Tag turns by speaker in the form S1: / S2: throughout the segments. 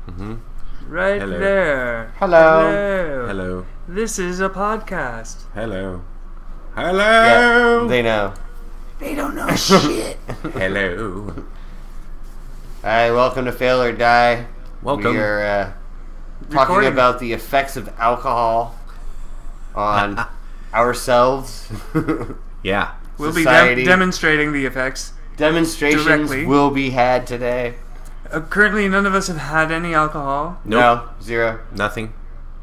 S1: Mm-hmm.
S2: Right
S1: Hello.
S2: there.
S3: Hello.
S1: Hello.
S2: This is a podcast.
S1: Hello. Hello.
S3: Yeah, they know.
S2: They don't know shit.
S1: Hello.
S3: Hi, welcome to Fail or Die.
S1: Welcome.
S3: We are talking
S2: Recording.
S3: about the effects of alcohol on ourselves.
S1: Yeah.
S2: We'll be
S3: Society.
S2: demonstrating the effects.
S3: Demonstrations
S2: Directly.
S3: will be had today.
S2: Currently, none of us have had any alcohol,
S1: Nope.
S3: No, zero.
S1: Nothing.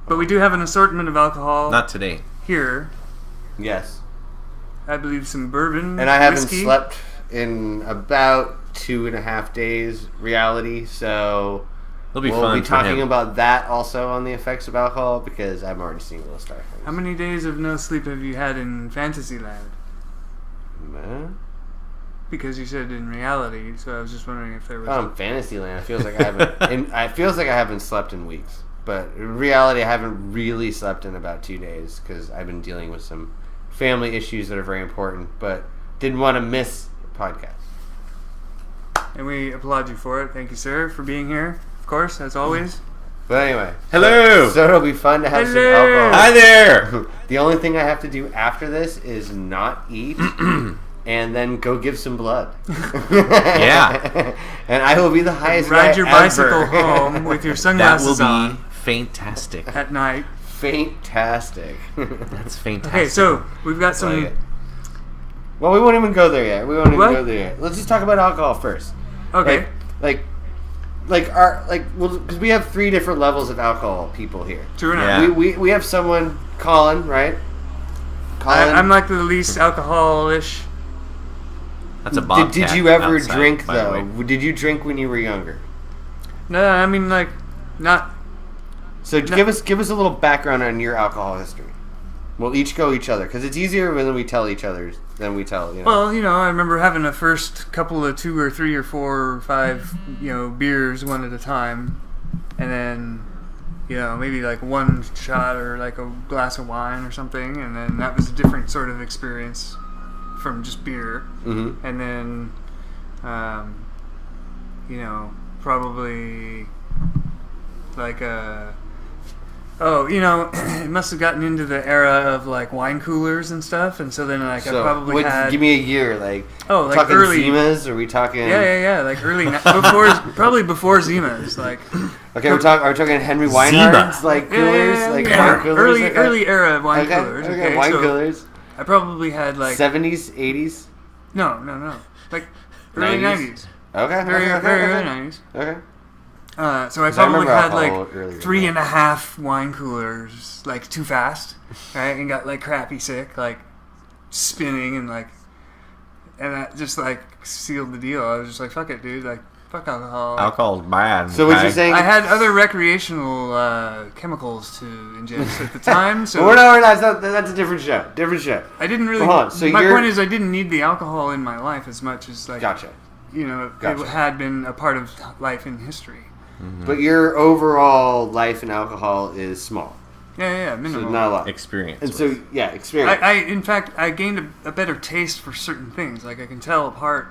S2: but we do have an assortment of alcohol
S1: Not today.
S2: here.
S3: Yes.
S2: I believe some bourbon,
S3: And I haven't
S2: whiskey.
S3: slept in about 2.5 days, reality, so
S1: It'll be
S3: we'll
S1: fun
S3: be
S1: for
S3: talking
S1: him.
S3: about that also on the effects of alcohol because I'm already seeing little star things.
S2: How many days of no sleep have you had in Fantasyland? Because you said in reality, so I was just wondering if there was.
S3: Fantasyland. It feels like I haven't. It feels like I haven't slept in weeks, but in reality, I haven't really slept in about 2 days because I've been dealing with some family issues that are very important, but didn't want to miss the podcast.
S2: And we applaud you for it. Thank you, sir, for being here. Of course, as always.
S3: But anyway,
S1: Hello.
S3: So it'll be fun to have some
S2: Hello.
S3: alcohol.
S1: Hi there.
S3: The only thing I have to do after this is not eat. And then go give some blood.
S1: Yeah.
S3: And I will be the highest
S2: Ride
S3: guy
S2: your
S3: ever.
S2: bicycle home with your
S1: That
S2: sunglasses
S1: will be
S2: on
S1: fantastic.
S2: at night.
S3: Fantastic.
S1: That's fantastic.
S2: Okay, so we've got some.
S3: Like it. Well, we won't even go there yet. We won't even
S2: What?
S3: go there yet. Let's just talk about alcohol first.
S2: Okay.
S3: Because we have 3 different levels of alcohol people here.
S2: True enough.
S1: Yeah.
S3: We have someone, Colin, right? Colin.
S2: I'm like the least alcohol-ish.
S1: That's a bobcat
S3: Did you ever
S1: outside,
S3: drink
S1: by the
S3: though?
S1: way.
S3: Did you drink when you were younger?
S2: No, I mean like, not.
S3: So
S2: No.
S3: give us a little background on your alcohol history. We'll each go each other because it's easier when we tell each other than we tell. You know.
S2: Well, I remember having the first couple of 2 or 3 or 4 or 5, beers one at a time, and then, maybe like one shot or like a glass of wine or something, and then that was a different sort of experience from just beer.
S3: Mm-hmm.
S2: And then, probably like it must have gotten into the era of like wine coolers and stuff, and so then like I probably had.
S3: Give me a year, like.
S2: like
S3: talking
S2: early.
S3: Zimas? Are we talking?
S2: Yeah, like early probably before Zimas, like.
S3: Okay, are we talking Henry Weinhard's like coolers, wine coolers,
S2: early era of wine
S3: okay,
S2: coolers.
S3: Okay, wine
S2: so
S3: coolers.
S2: I probably had like
S3: 70s, 80s.
S2: no, like early 90s.
S3: Okay,
S2: Very early 90s.
S3: Okay.
S2: So I
S3: 'Cause I
S2: probably
S3: remember
S2: had
S3: alcohol
S2: like
S3: earlier than
S2: 3.5 wine coolers, like too fast, right? And got like crappy sick, like spinning and that just like sealed the deal. I was just like, fuck it, dude. Like, fuck alcohol.
S1: Alcohol's bad.
S3: So what
S1: okay?
S3: you're saying?
S2: I had other recreational chemicals to ingest at the time, so
S3: we're not. That's a different show. Different show.
S2: I didn't really.
S3: Hold on, so
S2: my
S3: you're-
S2: point is, I didn't need the alcohol in my life as much as like
S3: Gotcha. Gotcha.
S2: it had been a part of life in history.
S3: But your overall life in alcohol is small,
S2: Yeah,
S3: so
S2: minimal.
S3: not a lot.
S1: Experience.
S3: And
S1: with.
S3: so, yeah, experience.
S2: In fact, I gained a better taste for certain things. Like I can tell apart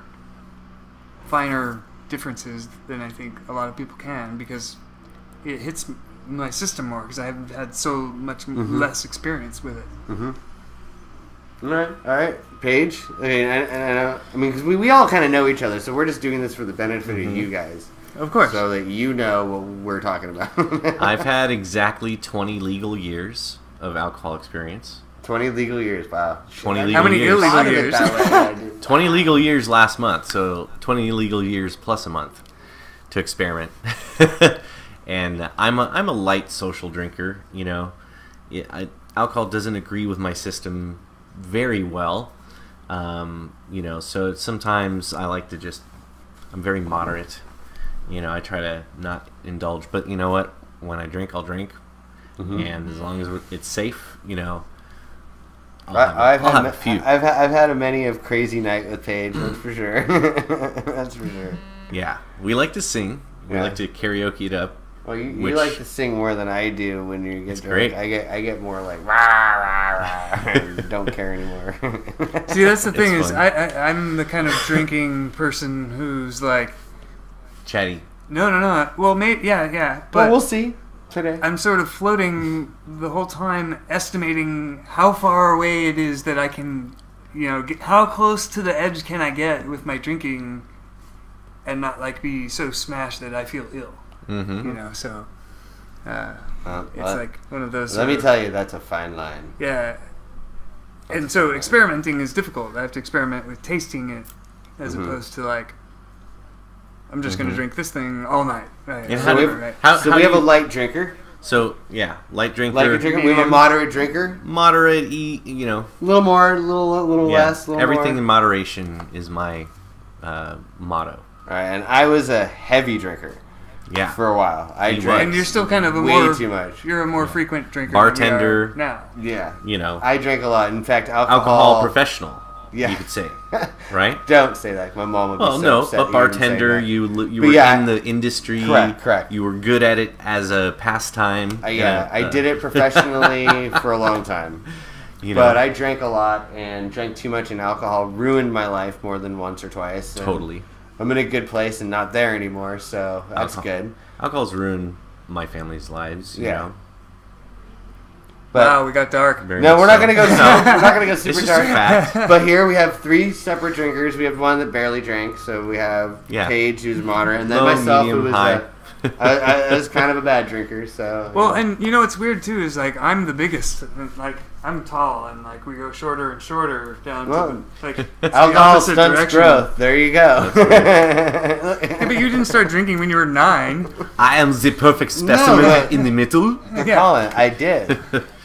S2: finer differences than I think a lot of people can because it hits my system more because I have had so much less experience with it.
S3: All right, Paige. I mean, I know. I mean, because we all kind of know each other, so we're just doing this for the benefit of you guys,
S2: Of course.
S3: so that you know what we're talking about.
S1: I've had exactly 20 legal years of alcohol experience.
S3: 20 legal years. Wow.
S1: 20
S3: I
S1: legal
S2: many
S1: years.
S2: illegal
S3: thought of it
S2: years?
S3: that way.
S1: 20 legal years last month, so 20 legal years plus a month to experiment. And I'm a light social drinker, alcohol doesn't agree with my system very well, so sometimes I like to I'm very moderate, I try to not indulge, but you know what, when I drink, I'll drink, and as long as it's safe, I'll have a few.
S3: I've had a many of crazy night with Paige. That's for sure. That's for sure.
S1: Yeah, we like to sing. We
S3: Yeah.
S1: like to karaoke it up.
S3: Well, you
S1: Which-
S3: like to sing more than I do when you get
S1: It's
S3: drunk.
S1: great.
S3: I get more like rah rah rah. And don't care anymore.
S2: See, that's the thing
S1: It's
S2: is
S1: fun.
S2: I'm the kind of drinking person who's like
S1: Chatty.
S2: No. Well, maybe, yeah. But
S3: Well, we'll see today.
S2: I'm sort of floating the whole time, estimating how far away it is that I can, how close to the edge can I get with my drinking, and not like be so smashed that I feel ill.
S1: Mm-hmm.
S2: So it's
S3: Well,
S2: like one of those.
S3: let me tell you, that's a fine line.
S2: Yeah. And so experimenting is difficult. I have to experiment with tasting it as opposed to like, I'm just going to drink this thing all night. Right.
S1: And
S3: So we have, we have a light drinker.
S1: So, yeah, light drinker.
S3: Light drinker. We have a moderate drinker.
S1: Moderate,
S3: A little more, a little less. A little
S1: everything
S3: more.
S1: in moderation is my motto.
S3: All right, and I was a heavy drinker
S1: Yeah.
S3: for a while. I
S1: He
S3: drank
S2: And you're still kind of a
S3: way
S2: more
S3: too much.
S2: You're a more frequent drinker.
S1: Bartender.
S2: than we are now.
S3: Yeah. I drank a lot. In fact,
S1: Alcohol professional,
S3: Yeah.
S1: you could say. Right?
S3: Don't say that. My mom would be
S1: Well,
S3: so
S1: no,
S3: upset
S1: but
S3: you
S1: bartender,
S3: even say
S1: you
S3: But
S1: were
S3: yeah,
S1: in the industry.
S3: correct.
S1: You were good at it as a pastime.
S3: that. I did it professionally for a long time. But I drank a lot and drank too much, and alcohol ruined my life more than once or twice. And
S1: Totally.
S3: I'm in a good place and not there anymore, so that's good.
S1: Alcohol's ruined my family's lives, you
S3: Yeah.
S1: know.
S3: But
S2: Wow, we got dark.
S1: Very
S3: no,
S1: much
S3: we're not
S1: so.
S3: gonna go. We're not gonna go
S1: It's
S3: super
S1: just a
S3: dark.
S1: fact.
S3: But here we have 3 separate drinkers. We have one that barely drank, so we have
S1: Yeah.
S3: Paige, who's moderate, and then
S1: Low,
S3: myself,
S1: medium,
S3: who was
S1: high.
S3: I was kind of a bad drinker. So
S2: Well, and what's weird too is like I'm the biggest. Like I'm tall, and like we go shorter and shorter down
S3: Well,
S2: to like it's the
S3: alcohol
S2: opposite
S3: stunts
S2: direction.
S3: growth. There you go.
S2: Hey, but you didn't start drinking when you were 9.
S1: I am the perfect specimen
S3: but-
S1: in the middle.
S2: Yeah.
S3: Colin, I did.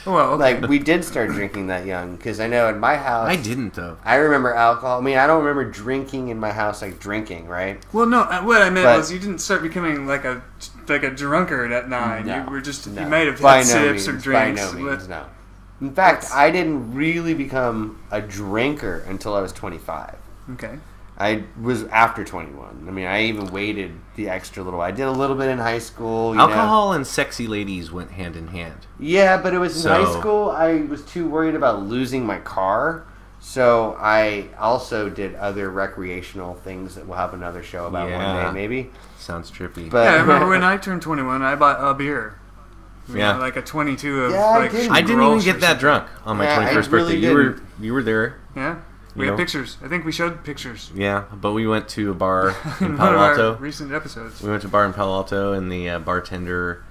S2: Well, okay.
S3: Like we did start drinking that young because I know in my house
S1: I didn't, though.
S3: I remember alcohol. I mean, I don't remember drinking in my house like drinking, right?
S2: Well, no. What I meant
S3: But-
S2: was you didn't start becoming like a drunkard at 9.
S3: No,
S2: You were just
S3: no.
S2: you might have
S3: By
S2: had
S3: no
S2: sips or
S3: means,
S2: drinks.
S3: By no
S2: but-
S3: means, no. In fact,
S2: That's-
S3: I didn't really become a drinker until I was 25.
S2: Okay.
S3: I was after 21. I mean, I even waited the extra little. I did a little bit in high school. You know.
S1: Alcohol and sexy ladies went hand in hand.
S3: Yeah, but it was in high
S1: So-
S3: school. I was too worried about losing my car. So I also did other recreational things that we'll have another show about one
S1: Yeah.
S3: day, maybe.
S1: Sounds trippy.
S3: But
S2: Yeah, I remember when I turned 21, I bought a beer.
S1: Yeah.
S2: Like a 22 of
S3: Yeah, I
S2: like.
S3: didn't.
S1: I didn't even
S2: Grolsch or
S1: get that
S2: something.
S1: drunk on my
S3: Yeah, I
S1: 21st
S3: really
S1: birthday. You were there.
S2: Yeah. We
S1: You
S2: have
S1: know?
S2: pictures. I think we showed pictures.
S1: Yeah, but we went to a bar in
S2: in one
S1: Palo
S2: of our
S1: Alto.
S2: recent episodes.
S1: We went to a bar in Palo Alto, and the bartender,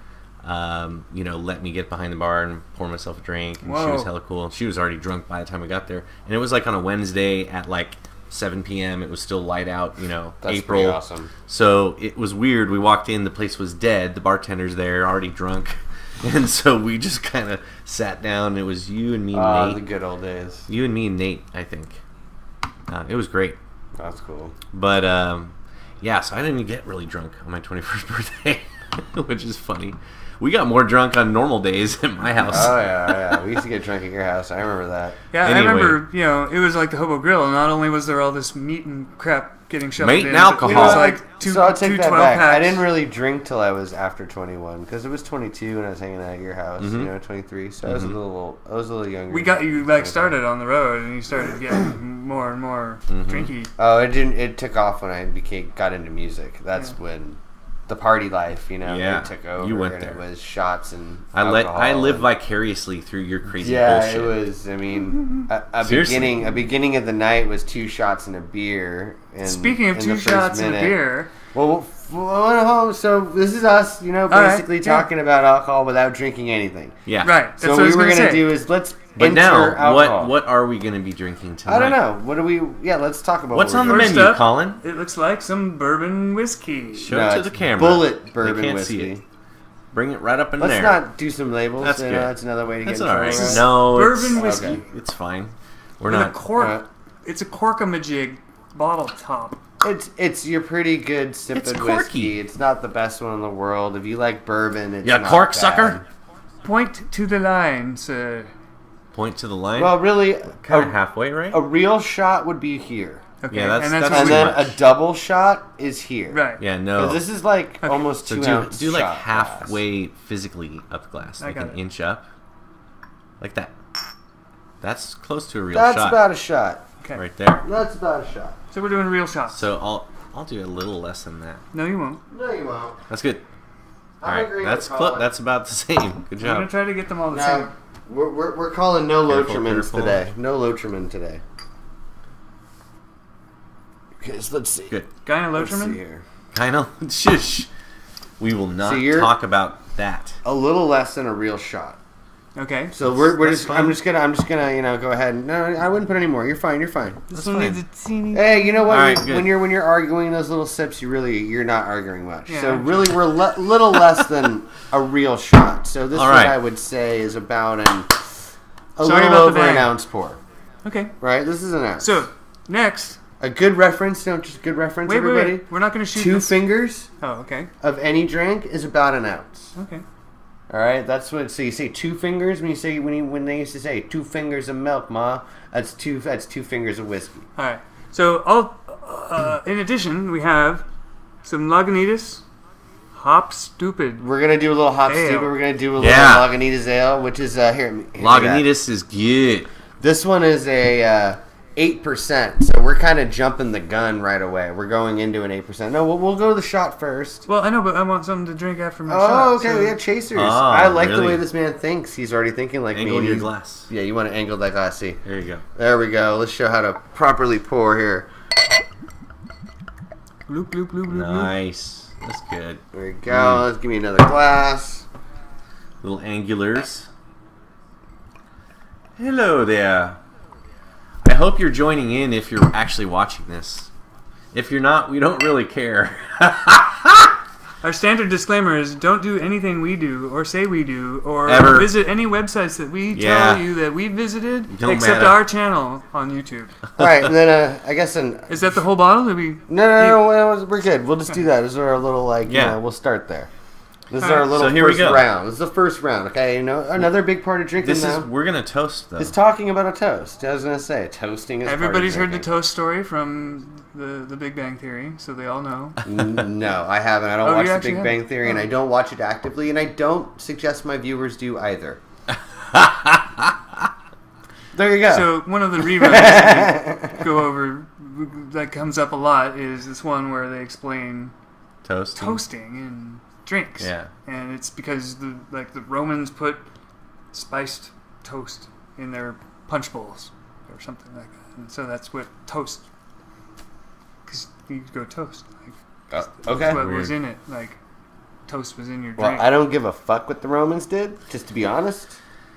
S1: let me get behind the bar and pour myself a drink. And she was
S2: Whoa.
S1: hella cool. She was already drunk by the time we got there, and it was like on a Wednesday at like 7 p.m. It was still light out,
S3: That's
S1: April.
S3: pretty awesome.
S1: So it was weird. We walked in, the place was dead. The bartender's there, already drunk, and so we just kind of sat down. It was you and me, and
S3: The
S1: Nate.
S3: good old days.
S1: You and me and Nate, I think. It was great.
S3: That's cool.
S1: But yeah, so I didn't even get really drunk on my 21st birthday, which is funny. We got more drunk on normal days at my house.
S3: Oh yeah. We used to get drunk at your house. I remember that.
S2: Yeah,
S1: Anyway.
S2: I remember, it was like the Hobo Grill, and not only was there all this meat and crap getting shoved
S1: Meat
S2: in,
S1: and
S2: but
S1: alcohol.
S2: it was like two,
S3: So I'll take
S2: two
S3: that
S2: 12
S3: back.
S2: packs.
S3: I didn't really drink till I was after 21 because it was 22 when I was hanging out at your house. 23. So I was a little younger.
S2: We got you started on the road, and you started getting more and more drinky.
S3: Oh, it took off when I got into music. That's when the party life,
S1: Yeah,
S3: it took over.
S1: you went
S3: and
S1: there.
S3: it was shots and
S1: I
S3: alcohol
S1: live
S3: and-
S1: vicariously through your crazy
S3: Yeah,
S1: bullshit.
S3: it was. I mean, a
S1: Seriously.
S3: beginning of the night was 2 shots and a beer. And
S2: Speaking of
S3: in
S2: 2
S3: the first
S2: shots and a
S3: minute-
S2: beer,
S3: Well, so this is us,
S2: right,
S3: basically
S2: yeah.
S3: talking about alcohol without drinking anything.
S1: Yeah.
S2: right? That's
S3: So
S2: what I
S3: we
S2: was
S3: were
S2: gonna
S3: gonna
S2: say.
S3: do is let's
S1: But
S3: enter
S1: now,
S3: alcohol.
S1: what are we going to be drinking tonight?
S3: I don't know. What do we? Yeah, let's talk about
S1: What's
S3: what
S1: on the
S3: we're
S2: First
S1: menu,
S2: up-
S1: Colin?
S2: It looks like some bourbon whiskey.
S1: Show
S3: No,
S1: it to
S3: it's
S1: the camera.
S3: Bullet bourbon
S1: They can't
S3: whiskey.
S1: see it. Bring it right up in
S3: Let's
S1: there.
S3: not do some labels.
S1: That's good.
S3: That's another way to
S1: That's
S3: get
S1: all
S3: in
S1: right.
S3: trouble.
S1: No,
S2: Bourbon
S1: it's,
S2: whiskey.
S3: Okay.
S1: it's fine. We're
S2: With a
S1: not.
S2: cork. It's a corkamajig bottle top.
S3: It's your pretty good sipping
S1: It's
S3: whiskey.
S1: corky.
S3: It's not the best one in the world. If you like bourbon, it's
S1: Yeah,
S3: not
S1: cork
S3: bad.
S1: sucker.
S2: Point to the line, sir.
S1: Point to the line.
S3: Well, really,
S1: kind of halfway, right?
S3: a real shot would be here,
S2: Okay,
S1: Yeah, that's-
S2: and
S1: that's
S2: what
S3: and
S2: we
S3: then
S1: much.
S3: a double shot is here.
S2: right.
S1: Yeah,
S3: 'Cause
S1: no.
S3: this is like almost
S1: So
S3: 2
S1: do
S3: ounce.
S1: like
S3: shot
S1: halfway physically up the glass,
S2: I
S1: like
S2: got
S1: an
S2: it.
S1: inch up, like that. That's close to a real
S3: glass. That's
S1: shot,
S3: about a shot.
S2: Okay.
S1: right there.
S3: That's about a shot.
S2: So we're doing real shots.
S1: So I'll do a little less than that.
S2: No, you won't.
S3: No, you won't.
S1: That's good. All
S3: I'm
S1: right,
S3: agreeing
S1: that's
S3: with Colin.
S1: that's about the same. Good
S2: I'm gonna
S1: job.
S2: try to get them all the same.
S3: No, we're calling no
S1: Careful,
S3: Lochermans
S1: careful.
S3: today. No Locherman today. Okay, so let's see.
S1: Good.
S2: Guy in a
S3: Let's see
S2: Locherman?
S3: here.
S1: I know. Shush. We will not
S3: So you're-
S1: talk about that.
S3: A little less than a real shot.
S2: Okay.
S3: So we're
S1: that's
S3: just.
S1: fine.
S3: I'm just gonna go ahead. And, no, I wouldn't put any more. You're fine.
S2: This
S1: That's
S2: one
S1: fine.
S2: needs a teeny.
S3: Hey, you know what?
S1: All right,
S3: when
S1: good.
S3: you're arguing those little sips, you're not arguing much.
S2: Yeah,
S3: so
S2: I'm
S3: really, we're little less than a real shot. So this
S1: All
S3: one
S1: right.
S3: I would say is about a
S2: Sorry
S3: little
S2: about the
S3: over an
S2: bang.
S3: ounce pour.
S2: Okay.
S3: Right? This is an ounce.
S2: So next,
S3: a good reference. Don't just good reference.
S2: wait.
S3: Everybody.
S2: We're not gonna shoot
S3: 2
S2: this.
S3: fingers
S2: Oh, okay.
S3: of any drink is about an ounce.
S2: Okay.
S3: All right, that's what. So you say 2 fingers when they used to say 2 fingers of milk, ma. That's 2 fingers of whiskey.
S2: All right. So in addition, we have some Lagunitas, Hop Stupid.
S3: We're gonna do a little hop
S2: Ale.
S3: stupid. We're gonna do a little
S1: Yeah.
S3: Lagunitas ale, which is here. Hand me that.
S1: Lagunitas is good.
S3: This one is a 8%, so we're kind of jumping the gun right away. We're going into an 8%. No, we'll go to the shot first.
S2: Well, I know, but I want something to drink after my shot.
S3: Oh, okay.
S2: so-
S3: We have chasers.
S1: Oh,
S3: I like the
S1: really?
S3: way this man thinks. He's already thinking like
S1: Angle
S3: me.
S1: your
S3: He's-
S1: glass.
S3: Yeah, you want to angle that glass. See,
S1: There you go.
S3: there we go. Let's show how to properly pour here.
S2: Bloop, bloop, bloop, bloop, bloop.
S1: Nice. That's good.
S3: There we go. Let's give me another glass.
S1: Little angulars. Hello there. I hope you're joining in if you're actually watching this. If you're not, we don't really care.
S2: Our standard disclaimer is don't do anything we do or say we do or
S1: Ever.
S2: visit any websites that we
S1: Yeah.
S2: tell you that we visited
S1: Don't
S2: except
S1: matter.
S2: our channel on YouTube.
S3: All right, and then I guess
S2: Is that the whole bottle? Did we?
S3: no, we're good. We'll just do that. This is our little
S1: Yeah.
S3: we'll start there. This is
S2: All
S3: our
S2: right.
S3: little
S1: So here we
S3: first
S1: go.
S3: round. This is the first round. Okay, another big part of drinking
S1: This is
S3: now
S1: we're gonna toast though.
S3: is talking about a toast. I was gonna say toasting is. part of
S2: Everybody's heard the
S3: drinking.
S2: toast story from the Big Bang Theory, so they all know.
S3: No, I haven't. I don't
S2: Oh,
S3: watch
S2: you
S3: The
S2: actually
S3: Big Bang
S2: haven't?
S3: Theory, and
S2: Oh.
S3: I don't watch it actively, and I don't suggest my viewers do either. There you go.
S2: So one of the reruns that we go over that comes up a lot is this one where they explain
S1: Toast.
S2: toasting and drinks.
S1: Yeah.
S2: And it's because the Romans put spiced toast in their punch bowls or something like that, and so that's what toast. Because you go toast. Like,
S3: okay.
S2: That's what
S1: Weird.
S2: was in it. Like toast was in your
S3: Well,
S2: drink.
S3: I don't give a fuck what the Romans did. Just to be honest.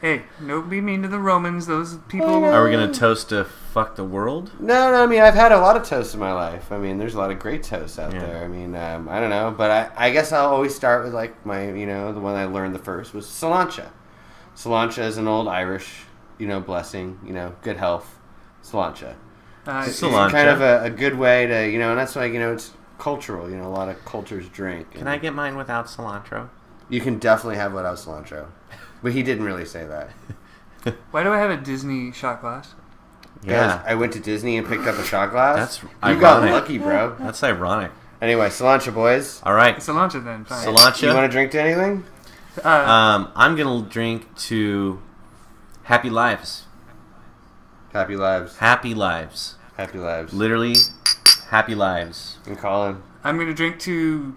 S2: Hey, don't be mean to the Romans. Those people.
S1: Are we gonna toast to fuck the world?
S3: No, I mean, I've had a lot of toast in my life. I mean, there's a lot of great toasts out
S1: Yeah.
S3: there. I mean, I don't know, but I guess I'll always start with like my, the one I learned the first was Cilantro. Cilantro is an old Irish, blessing, good health. Cilantro. It's
S1: Cilantro.
S3: kind of a good way to, and that's why, it's cultural. A lot of cultures drink.
S1: Can I get mine without cilantro?
S3: You can definitely have without cilantro. But he didn't really say that.
S2: Why do I have a Disney shot glass?
S3: Guys, I went to Disney and picked up a shot glass.
S1: That's
S3: You got
S1: ironic.
S3: lucky, bro.
S1: That's ironic.
S3: Anyway, cilantro, boys.
S1: All right.
S2: Cilantro then. Fine.
S1: Cilantro.
S3: You want to drink to anything?
S1: I'm gonna drink to Happy Lives.
S3: Happy lives.
S1: Happy Lives.
S3: Happy lives.
S1: Literally, Happy Lives.
S3: And Colin.
S2: I'm going to drink to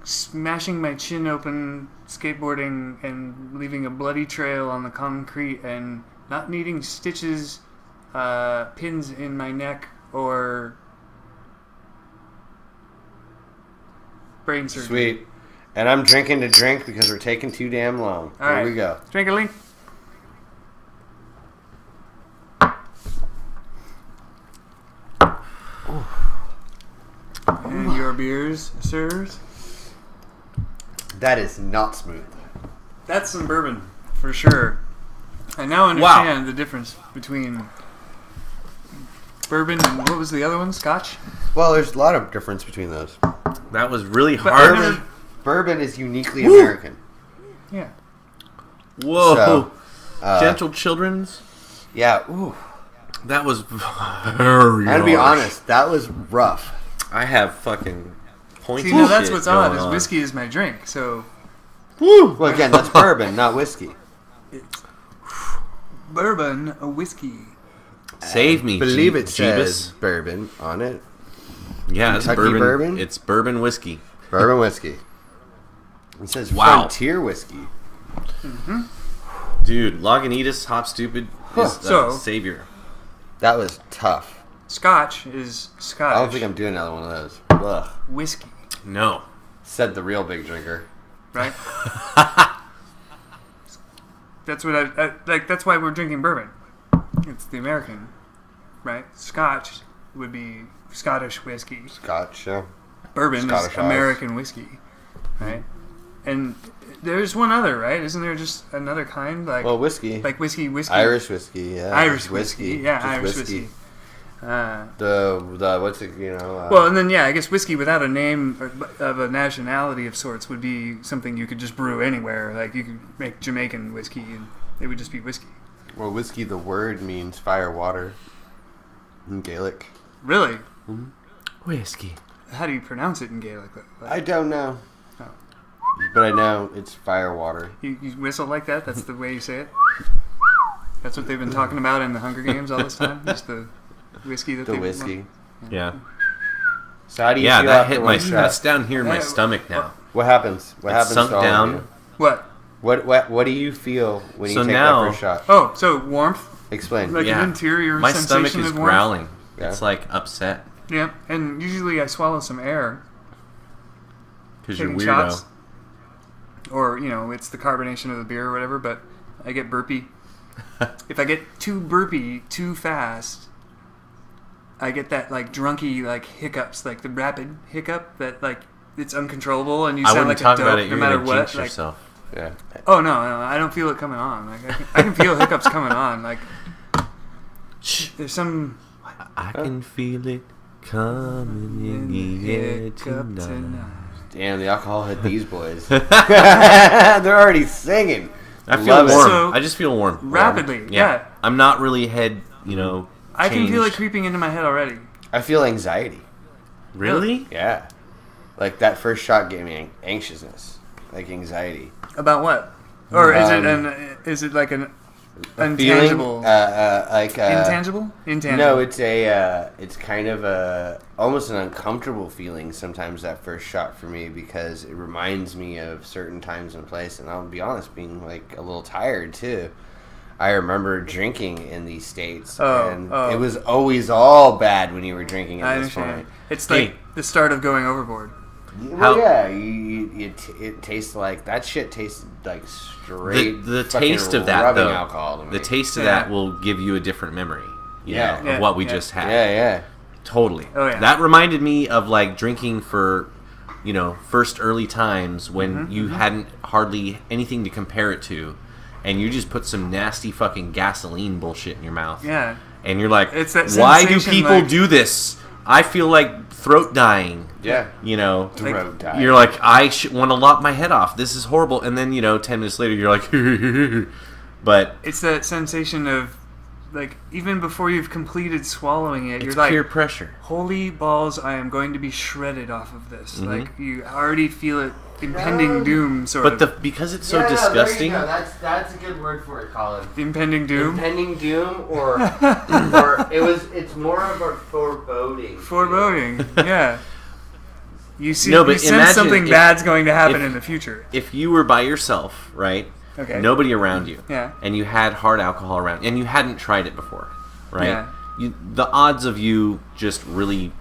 S2: smashing my chin open skateboarding and leaving a bloody trail on the concrete and not needing stitches, pins in my neck, or brain surgery.
S3: Sweet. And I'm drinking to drink because we're taking too damn long.
S2: All
S3: Here
S2: right.
S3: we go.
S2: Drink a link. And your beers, sirs.
S3: That is not smooth.
S2: That's some bourbon, for sure. I now understand the difference between bourbon and what was the other one? Scotch?
S3: Well, there's a lot of difference between those.
S1: That was really
S2: But
S1: hard.
S2: I never-
S3: Bourbon is uniquely American.
S2: Yeah.
S1: Whoa.
S3: So,
S1: Gentle children's.
S3: Yeah. Ooh.
S1: That was very
S3: I'm gonna be
S1: harsh.
S3: honest. That was rough.
S1: I have fucking pointy
S2: See, now that's
S1: shit
S2: what's odd,
S1: going
S2: is
S1: on.
S2: whiskey is my drink, so
S3: Woo. Well, again, that's bourbon, not whiskey.
S2: it's bourbon, a whiskey.
S1: Save me,
S3: Believe it
S1: Jeebus.
S3: says bourbon on it.
S1: Yeah, it's
S3: Kentucky
S1: bourbon.
S3: bourbon?
S1: It's bourbon whiskey.
S3: Bourbon whiskey. It says
S1: Wow.
S3: Frontier whiskey.
S1: Dude, Lagunitas Hop Stupid is
S2: So-
S1: savior.
S3: That was tough.
S2: Scotch is Scottish
S3: I don't think I'm doing another one of those. Ugh.
S2: whiskey,
S1: No.
S3: Said the real big drinker.
S2: right? That's what I like. That's why we're drinking bourbon. It's the American, right? Scotch would be Scottish whiskey.
S3: Scotch, yeah.
S2: Bourbon
S3: Scottish
S2: is
S3: House.
S2: American whiskey, right? And there's one other, right? Isn't there just another kind like
S3: Well, whiskey.
S2: whiskey?
S3: Irish whiskey, yeah.
S2: Irish
S3: Just
S2: whiskey, yeah,
S3: Just
S2: Irish whiskey.
S3: The what's it,
S2: Well, and then I guess whiskey without a name of a nationality of sorts would be something you could just brew anywhere. Like you could make Jamaican whiskey, and it would just be whiskey.
S3: well, whiskey, the word means fire water in Gaelic.
S2: Really?
S1: Whiskey.
S2: How do you pronounce it in Gaelic?
S3: I don't know.
S2: Oh.
S3: But I know it's fire water.
S2: You whistle like that? That's the way you say it? That's what they've been talking about in the Hunger Games all this time? Just the whiskey that
S3: The
S2: they
S3: whiskey.
S1: Yeah.
S3: So how do you
S1: Yeah,
S3: feel
S1: that
S3: after
S1: hit
S3: one
S1: my.
S3: shot?
S1: That's down here in my
S2: Yeah,
S1: stomach now.
S3: What happens? What
S1: It's
S3: happens
S1: sunk
S3: to all of
S1: down.
S3: you?
S2: What?
S3: What do you feel when you
S1: So
S3: take
S1: now-
S3: that first shot?
S2: Oh, so warmth?
S3: Explain.
S2: Like
S1: Yeah.
S2: an interior
S1: My
S2: sensation
S1: stomach is
S2: of warmth?
S1: growling.
S3: Yeah.
S1: It's like upset
S2: Yeah, and usually I swallow some air.
S1: because you're
S2: Taking
S1: weirdo.
S2: shots. Or, it's the carbonation of the beer or whatever, but I get burpy. If I get too burpy too fast, I get that, like, drunky, like, hiccups, like the rapid hiccup that, like, it's uncontrollable and you
S1: I
S2: sound
S1: wouldn't
S2: like
S1: talk
S2: a dope
S1: about it.
S2: no
S1: You're
S2: matter
S1: gonna
S2: what.
S1: jinx
S2: Like,
S1: yourself.
S3: Yeah.
S2: oh, no, I don't feel it coming on. Like, I can feel hiccups coming on. Like, there's some
S1: I can feel it coming in the air
S2: hiccup
S1: tonight.
S3: Damn, the alcohol hit these boys. They're already singing.
S1: I feel
S3: Love it.
S1: warm.
S2: So-
S1: I just feel warm.
S2: Rapidly, yeah.
S1: I'm not really head,
S2: I can feel it
S1: changed.
S2: creeping into my head already.
S3: I feel anxiety.
S1: Really?
S3: Yeah. Like that first shot gave me anxiousness. Like anxiety.
S2: About what? Or is it like an intangible? Intangible? Intangible.
S3: No, it's kind of almost an uncomfortable feeling sometimes that first shot for me because it reminds me of certain times and place, and I'll be honest, being like a little tired too. I remember drinking in these states, and it was always all bad when you were drinking at
S2: I
S3: this
S2: understand.
S3: point.
S2: It's
S1: Hey.
S2: like the start of going overboard.
S3: Well, yeah, it tastes like that shit tastes like straight.
S1: The
S3: fucking
S1: taste of that,
S3: rubbing
S1: though,
S3: alcohol to me.
S1: the taste of
S2: Yeah.
S1: that will give you a different memory.
S3: Yeah.
S1: Of what we
S2: Yeah.
S1: just had.
S3: Yeah.
S1: Totally.
S2: Oh, yeah.
S1: That reminded me of like drinking for, first early times when you hadn't hardly anything to compare it to, and you just put some nasty fucking gasoline bullshit in your mouth.
S2: Yeah.
S1: And you're like,
S2: It's that
S1: why do
S2: sensation,
S1: people
S2: like-
S1: do this? I feel like throat dying.
S3: Yeah.
S1: Throat
S3: dying.
S1: You're like, I want to lop my head off. This is horrible. And then, 10 minutes later, you're like, but
S2: It's that sensation of, like, even before you've completed swallowing it,
S1: it's
S2: you're like,
S1: peer pressure.
S2: holy balls, I am going to be shredded off of this. Like, you already feel it, impending doom, sort
S1: But
S2: of.
S1: because it's so disgusting,
S3: That's a good word for it, Colin.
S2: The impending doom?
S3: Impending doom, or it's more of a foreboding.
S2: Foreboding, yeah. You see,
S1: No, but
S2: you sense
S1: imagine
S2: something
S1: if-
S2: bad's going to happen
S1: if-
S2: in the future.
S1: if you were by yourself, right?
S2: Okay.
S1: Nobody around you.
S2: Yeah.
S1: And you had hard alcohol around, and you hadn't tried it before, right?
S2: Yeah.
S1: The odds of you just really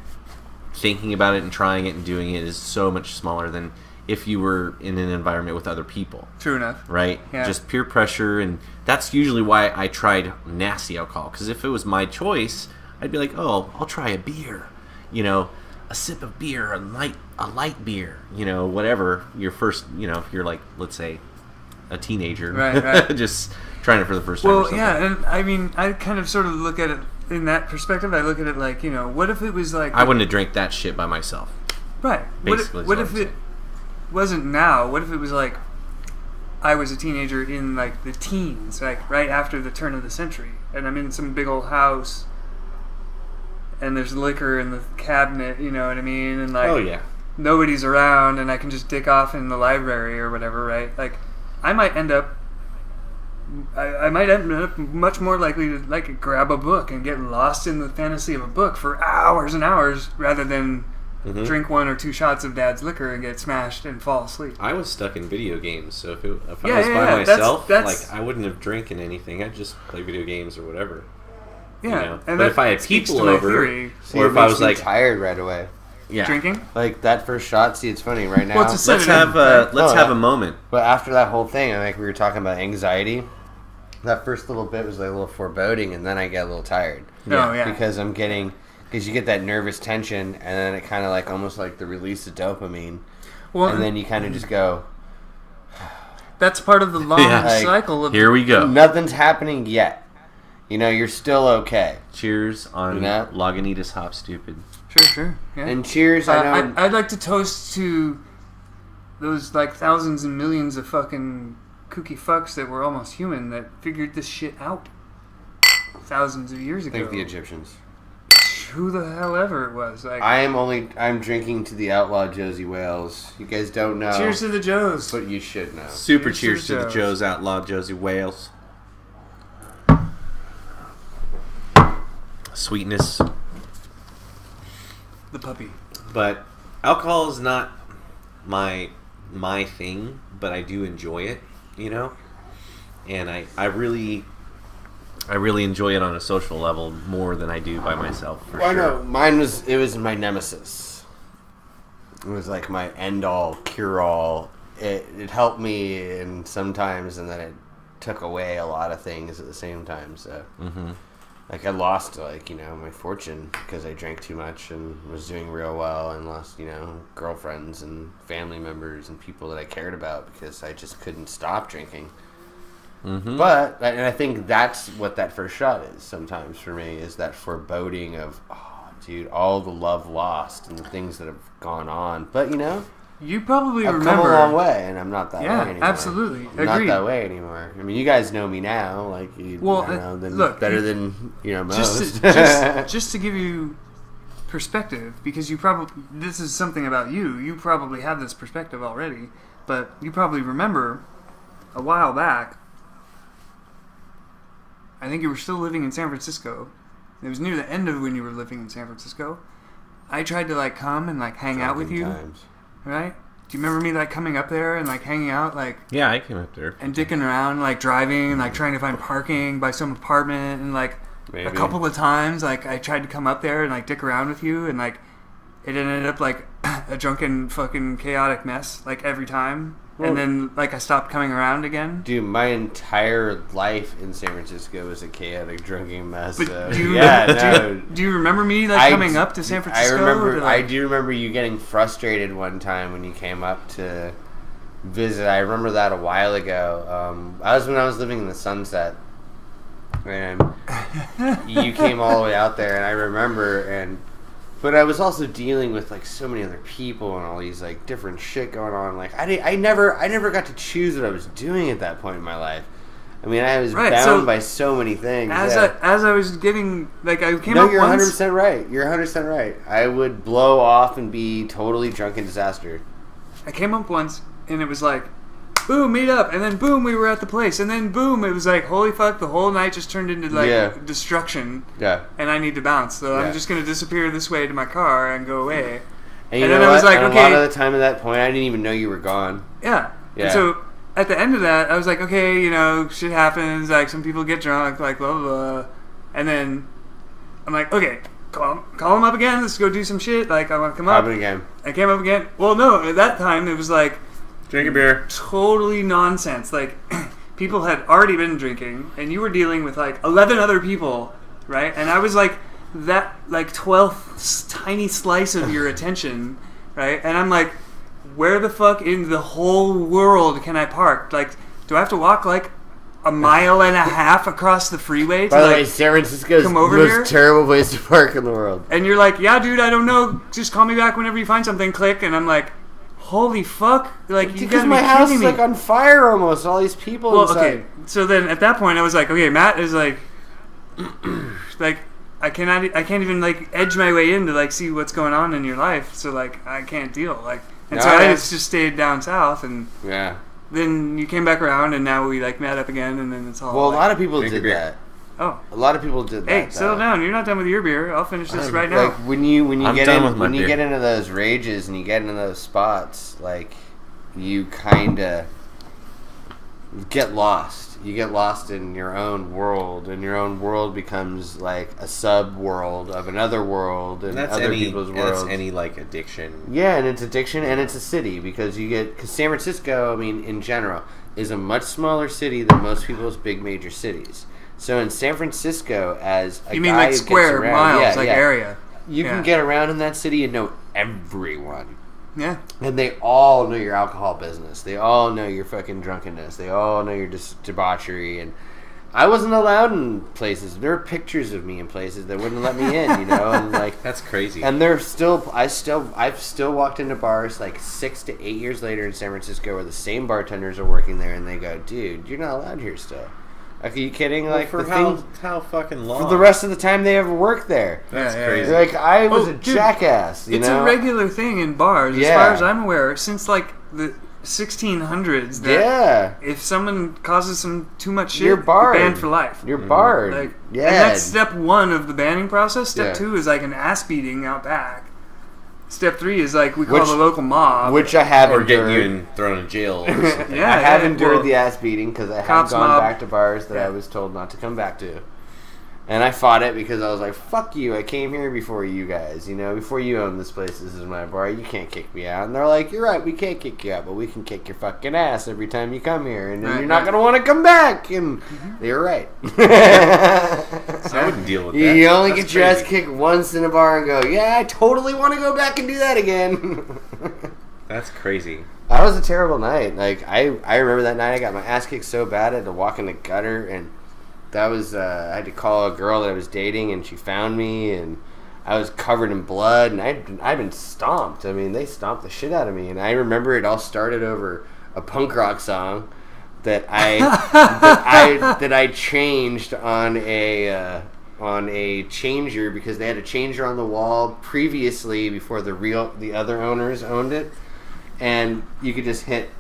S1: thinking about it and trying it and doing it is so much smaller than if you were in an environment with other people,
S2: True enough.
S1: right?
S2: Yeah.
S1: Just peer pressure, and that's usually why I tried nasty alcohol. Because if it was my choice, I'd be like, oh, I'll try a beer, a sip of beer, a light beer, whatever. Your first, if you're like, let's say, a teenager,
S2: Right.
S1: just trying it for the first time. or
S2: Well,
S1: something.
S2: yeah, and I mean, I kind of sort of look at it in that perspective. I look at it like, what if it was like...
S1: I wouldn't have drank that shit by myself.
S2: Right.
S1: Basically, is
S2: What
S1: what
S2: if
S1: I'm
S2: it
S1: saying.
S2: wasn't now? What if it was like I was a teenager in like the teens, like right after the turn of the century, and I'm in some big old house, and there's liquor in the cabinet, you know what I mean? And like,
S1: Oh yeah.
S2: nobody's around, and I can just dick off in the library or whatever, right? Like, I might end up much more likely to like grab a book and get lost in the fantasy of a book for hours and hours rather than drink 1 or 2 shots of dad's liquor and get smashed and fall asleep.
S1: I was stuck in video games, so if I was
S2: Yeah,
S1: by myself,
S2: that's
S1: like I wouldn't have drinking anything. I'd just play video games or whatever.
S2: Yeah,
S1: You know?
S2: and
S1: But if I had
S2: speaks
S1: people
S2: to my
S1: over,
S2: theory.
S3: See,
S1: or
S3: it
S1: if I
S3: makes
S1: was
S3: me
S1: like,
S3: tired right away.
S1: yeah,
S2: Drinking?
S3: Like that first shot. See, it's funny right now.
S2: Well, it's a
S1: let's
S2: synonym,
S1: have
S2: right?
S1: let's
S3: Oh,
S1: have
S3: yeah.
S1: a moment.
S3: But after that whole thing, like we were talking about anxiety, that first little bit was like a little foreboding, and then I get a little tired.
S2: Oh, yeah.
S3: Because because you get that nervous tension, and then it kind of like almost like the release of dopamine,
S2: Well,
S3: and then you kind of just go,
S2: that's part of the long
S1: Yeah.
S3: Like,
S2: cycle of
S1: Here we go.
S3: nothing's happening yet. You know, you're still okay.
S1: Cheers on
S3: You know?
S1: Lagunitas Hop Stupid.
S2: Sure. Yeah.
S3: And cheers, I know.
S2: I'd like to toast to those like thousands and millions of fucking kooky fucks that were almost human that figured this shit out thousands of years ago.
S3: Thank the Egyptians.
S2: Who the hell ever it was. Like,
S3: I'm drinking to the outlaw Josie Wales. You guys don't know.
S2: cheers to the Joes.
S3: But you should know.
S1: Super
S2: Cheers
S1: cheers
S2: to
S1: to the
S2: Joes.
S1: Joe's Outlaw Josie Wales. Sweetness,
S2: The puppy.
S1: but alcohol is not my thing, but I do enjoy it, you know, and I really enjoy it on a social level more than I do by myself. For
S3: Well,
S1: sure.
S3: no, it was my nemesis. It was like my end all, cure all. It helped me and sometimes, and then it took away a lot of things at the same time. So, like I lost my fortune because I drank too much and was doing real well, and lost girlfriends and family members and people that I cared about because I just couldn't stop drinking. But, and I think that's what that first shot is sometimes for me, is that foreboding of, oh, dude, all the love lost and the things that have gone on. But,
S2: You probably
S3: I've
S2: remember.
S3: come a long way, and I'm not that way anymore.
S2: Yeah, absolutely.
S3: I'm not
S2: Agreed.
S3: that way anymore. I mean, you guys know me now, like,
S2: Look,
S3: better than, most.
S2: Just to give you perspective, because this is something about you. You probably have this perspective already, but you probably remember a while back. I think you were still living in San Francisco. It was near the end of when you were living in San Francisco. I tried to come and hang out with you,
S3: Times.
S2: right? Do you remember me hanging up there and hanging out
S1: Yeah, I came up there.
S2: and dicking around, driving and trying to find parking by some apartment, and
S3: Maybe.
S2: a couple of times I tried to come up there and dick around with you, and it ended up a drunken fucking chaotic mess every time. And then I stopped coming around again.
S3: Dude, my entire life in San Francisco was a chaotic drinking mess.
S2: But
S3: So,
S2: do you do you remember me coming up to San Francisco?
S3: I do remember you getting frustrated one time when you came up to visit. I remember that a while ago. I was living in the Sunset, and you came all the way out there, and I remember. But I was also dealing with so many other people and all these different shit going on. I never got to choose what I was doing at that point in my life. I mean, I was bound by so many things.
S2: As I was getting I came
S3: No,
S2: up
S3: you're
S2: once.
S3: 100% right. You're 100% right. I would blow off and be totally drunken disaster.
S2: I came up once and it was boom, meet up, and then boom, we were at the place, and then boom, it was holy fuck, the whole night just turned into destruction.
S3: Yeah.
S2: And I need to bounce, so
S3: Yeah.
S2: I'm just gonna disappear this way to my car and go away.
S3: And you
S2: And
S3: know
S2: then I was
S3: what?
S2: like,
S3: And
S2: okay.
S3: a lot of the time at that point, I didn't even know you were gone.
S2: Yeah.
S3: Yeah.
S2: And so at the end of that, I was like, okay, shit happens. Some people get drunk, blah blah blah, and then I'm like, okay, call him up again. Let's go do some shit. I want to come up.
S3: Happen again.
S2: I came up again. Well, no, at that time it was
S1: Drink a beer.
S2: totally nonsense. People had already been drinking, and you were dealing with 11 other people, right? And I was that 12th tiny slice of your attention, right? And I'm where the fuck in the whole world can I park? Do I have to walk a mile and a half across the freeway to
S3: By the way, San Francisco is the
S2: come over
S3: most
S2: here?
S3: terrible place to park in the world.
S2: And you're yeah, dude, I don't know. Just call me back whenever you find something. Click. And I'm holy fuck! You
S3: Because
S2: gotta
S3: my
S2: be
S3: house
S2: kidding
S3: is
S2: me.
S3: on fire almost. All these people
S2: Well,
S3: inside.
S2: okay. So then at that point, I was okay, Matt is I can't even edge my way in to see what's going on in your life. So I can't deal. And so I just stayed down south, and
S3: Yeah.
S2: then you came back around, and now we met up again, and then it's all.
S3: Well, a lot of people
S1: Drink a
S3: did
S1: beer.
S3: that.
S2: Oh.
S3: A lot of people did that.
S2: Hey, settle down. You're not done with your beer. I'll finish this right
S3: Like
S2: now.
S3: when you
S1: I'm
S3: get
S1: done
S3: in
S1: with my
S3: when you
S1: beer.
S3: get into those rages and you get into those spots, like you kind of get lost. You get lost in your own world, and your own world becomes like a sub world of another world and other people's worlds.
S1: That's any like addiction.
S3: Yeah, and it's addiction, and it's a city because because San Francisco, I mean, in general, is a much smaller city than most people's big major cities. So in San Francisco, as a
S2: You mean
S3: guy
S2: like
S3: who
S2: square
S3: gets around,
S2: miles, like area?
S3: you can get around in that city and know everyone.
S2: Yeah.
S3: And they all know your alcohol business. They all know your fucking drunkenness. They all know your debauchery. And I wasn't allowed in places. There were pictures of me in places that wouldn't let me in, you know. And like
S1: That's crazy.
S3: And I've still walked into bars like 6 to 8 years later in San Francisco where the same bartenders are working there, and they go, "Dude, you're not allowed here still." Like, are you kidding? Like
S1: for how fucking long?
S3: for the rest of the time they ever worked there.
S1: That's
S2: Yeah,
S1: crazy.
S3: Like I was
S2: Oh,
S3: a
S2: dude,
S3: jackass. You
S2: It's
S3: know?
S2: a regular thing in bars, as
S3: Yeah.
S2: far as I'm aware, since like the 1600s. That
S3: Yeah.
S2: if someone causes some too much shit,
S3: You're barred.
S2: banned for life.
S3: You're barred.
S2: Like,
S3: yeah.
S2: And that's step 1 of the banning process. Step
S3: Yeah.
S2: 2 is like an ass beating out back. Step 3 is like we call
S3: Which-
S2: the local mob.
S3: Which I have
S1: or get
S3: endured.
S1: you thrown in jail or something.
S2: Yeah.
S3: I have endured
S2: well,
S3: the ass beating because I have
S2: cops
S3: gone
S2: mob.
S3: back to bars that
S2: Yeah.
S3: I was told not to come back to. And I fought it because I was like, fuck you, I came here before you guys, you know, before you own this place, this is my bar, you can't kick me out. And they're like, you're right, we can't kick you out, but we can kick your fucking ass every time you come here, and then
S2: Right,
S3: you're not
S2: right.
S3: going to want to come back. And they were right.
S1: I wouldn't deal with that.
S3: You only
S1: That's
S3: get your ass
S1: crazy.
S3: kicked once in a bar and go, yeah, I totally want to go back and do that again.
S1: That's crazy.
S3: That was a terrible night. Like I remember that night I got my ass kicked so bad I had to walk in the gutter, and that was I had to call a girl that I was dating, and she found me, and I was covered in blood, and I'd been stomped. I mean, they stomped the shit out of me, and I remember it all started over a punk rock song that I changed on a changer because they had a changer on the wall previously before the other owners owned it, and you could just hit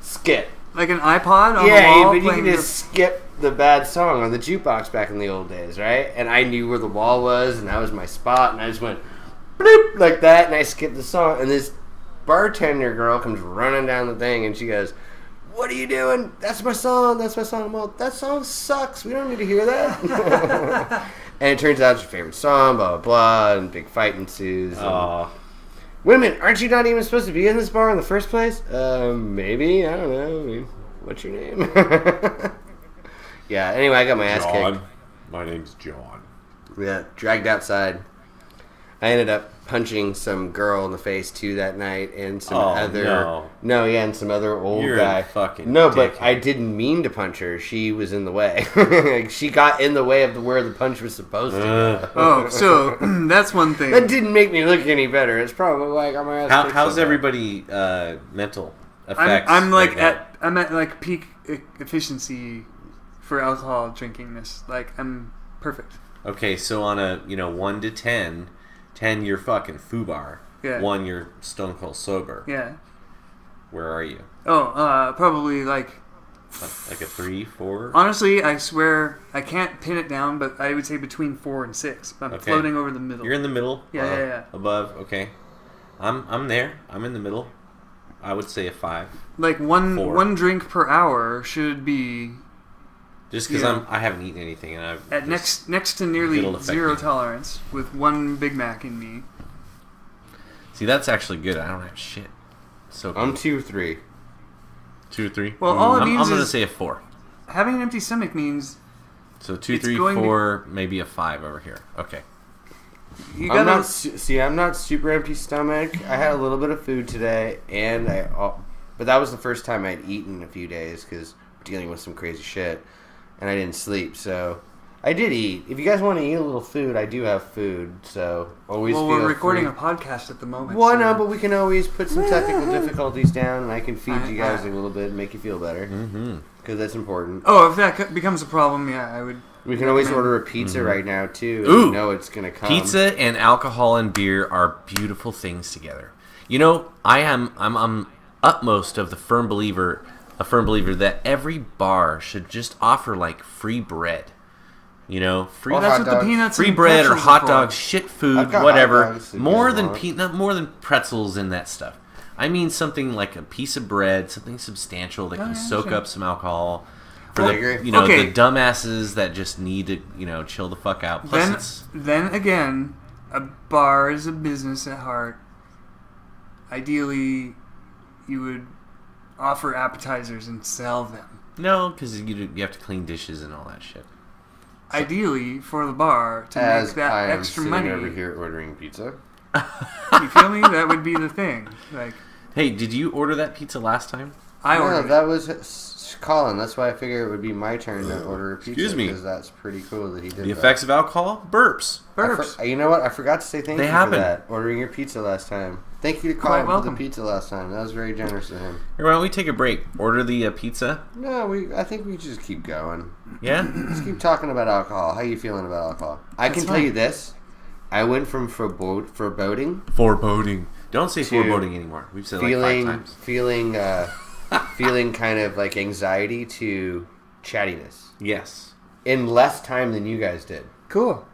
S3: skip.
S2: like an iPod on the
S3: Yeah,
S2: wall.
S3: but you
S2: playing
S3: could just skip the bad song on the jukebox back in the old days, right? And I knew where the wall was, and that was my spot, and I just went bloop like that, and I skipped the song, and this bartender girl comes running down the thing, and she goes, "What are you doing? That's my song. That's my song." Well, that song sucks. We don't need to hear that. And it turns out it's your favorite song, blah, blah, blah, and big fight ensues. and-
S1: Oh,
S3: Wait a minute, aren't you not even supposed to be in this bar in the first place? Maybe. I don't know. I mean, what's your name? Yeah, anyway, I got my ass kicked.
S1: My name's John.
S3: Yeah, dragged outside. I ended up punching some girl in the face too that night, and some other and some other old
S1: You're
S3: guy.
S1: a fucking
S3: No, but
S1: dickhead.
S3: I didn't mean to punch her. She was in the way. Like, she got in the way of where the punch was supposed to go.
S2: Oh, so that's one thing.
S3: That didn't make me look any better. It's probably why I got my ass kicked.
S1: How's
S3: so bad.
S1: everybody mental effects?
S2: I'm like
S1: right now?
S2: I'm at like peak efficiency for alcohol drinking. Like I'm perfect.
S1: Okay, so on a 1 to 10, 10 you're fucking foobar.
S2: Yeah.
S1: 1 you're stone cold sober.
S2: Yeah.
S1: Where are you?
S2: Oh, probably like.
S1: Like a 3, 4?
S2: Honestly, I swear I can't pin it down, but I would say between 4 and 6. I'm
S1: Okay.
S2: floating over the middle.
S1: You're in the middle.
S2: Yeah, yeah.
S1: Above. Okay. I'm there. I'm in the middle. I would say a 5.
S2: Like
S1: 4.
S2: one drink per hour should be
S1: Just because
S2: Yeah.
S1: I haven't eaten anything and I've
S2: at
S1: just-
S2: next to nearly
S1: it'll affect
S2: zero
S1: me.
S2: tolerance with 1 Big Mac in me.
S1: See, that's actually good. I don't have shit. So
S3: I'm
S1: good.
S3: 2-3.
S1: 2 or 3.
S2: Well, all it
S1: I'm
S2: means
S1: gonna
S2: is
S1: say a 4.
S2: having an empty stomach means
S1: So 2,
S2: It's
S1: 3,
S2: going to-
S1: 4, maybe a 5 over here. Okay.
S2: you
S3: I'm
S2: gotta.
S3: not super empty stomach. I had a little bit of food today, and but that was the first time I'd eaten in a few days because dealing with some crazy shit, and I didn't sleep. So I did eat. If you guys want to eat a little food, I do have food. So always.
S2: Well,
S3: feel
S2: we're recording
S3: free.
S2: a podcast at the moment.
S3: Well,
S2: so-
S3: no, but we can always put some technical difficulties down, and I can feed you guys
S2: I-
S3: a little bit and make you feel better
S1: Mm-hmm.
S3: because that's important.
S2: Oh, if that becomes a problem, yeah, I would.
S3: We can always
S2: recommend-
S3: order a pizza right now too. and
S1: Ooh.
S3: we know it's gonna come.
S1: Pizza and alcohol and beer are beautiful things together. I'm utmost of a firm believer that every bar should just offer like free bread. You know, free
S3: Or
S2: That's
S3: hot
S2: what the
S3: dogs.
S2: peanuts
S1: free
S2: and
S1: bread or
S2: pretzels
S1: hot
S2: are for.
S1: dogs, shit food,
S3: I've got
S1: whatever.
S3: hot dogs if
S1: More
S3: you
S1: than
S3: want.
S1: more than pretzels and that stuff. I mean something like a piece of bread, something substantial that
S2: Oh,
S1: can
S2: yeah,
S1: soak
S2: sure.
S1: up some alcohol. For
S3: I
S1: the
S3: agree.
S1: you know
S2: Okay.
S1: the dumbasses that just need to chill the fuck out. Plus,
S2: Then again, a bar is a business at heart. Ideally, you would offer appetizers and sell them.
S1: no, because you have to clean dishes and all that shit.
S2: Ideally, for the bar to
S3: As
S2: make that
S3: I am
S2: extra
S3: sitting
S2: money.
S3: over here ordering pizza.
S2: You feel me? That would be the thing. Like,
S1: Hey, did you order that pizza last time?
S2: I
S3: No,
S2: ordered it.
S3: that was Colin. That's why I figured it would be my turn to order a pizza.
S1: Excuse me.
S3: Because that's pretty cool that he did
S1: The
S3: that.
S1: effects of alcohol? Burps.
S2: Burps.
S3: You know what? I forgot to say thank
S1: They
S3: you
S1: happen.
S3: for that. Ordering your pizza last time. Thank you to
S2: Quite
S3: Colin for
S2: welcome.
S3: the pizza last time. That was very generous of him.
S1: Here, why don't we take a break? Order the pizza.
S3: No, I think we just keep going.
S1: Yeah?
S3: Let's keep talking about alcohol. How you feeling about alcohol? I
S2: That's
S3: can tell
S2: fine.
S3: you this. I went from foreboding,
S1: Foreboding. Don't say
S3: To
S1: foreboding anymore. We've said it like 5 times.
S3: feeling kind of like anxiety to chattiness
S1: Yes.
S3: in less time than you guys did.
S2: Cool.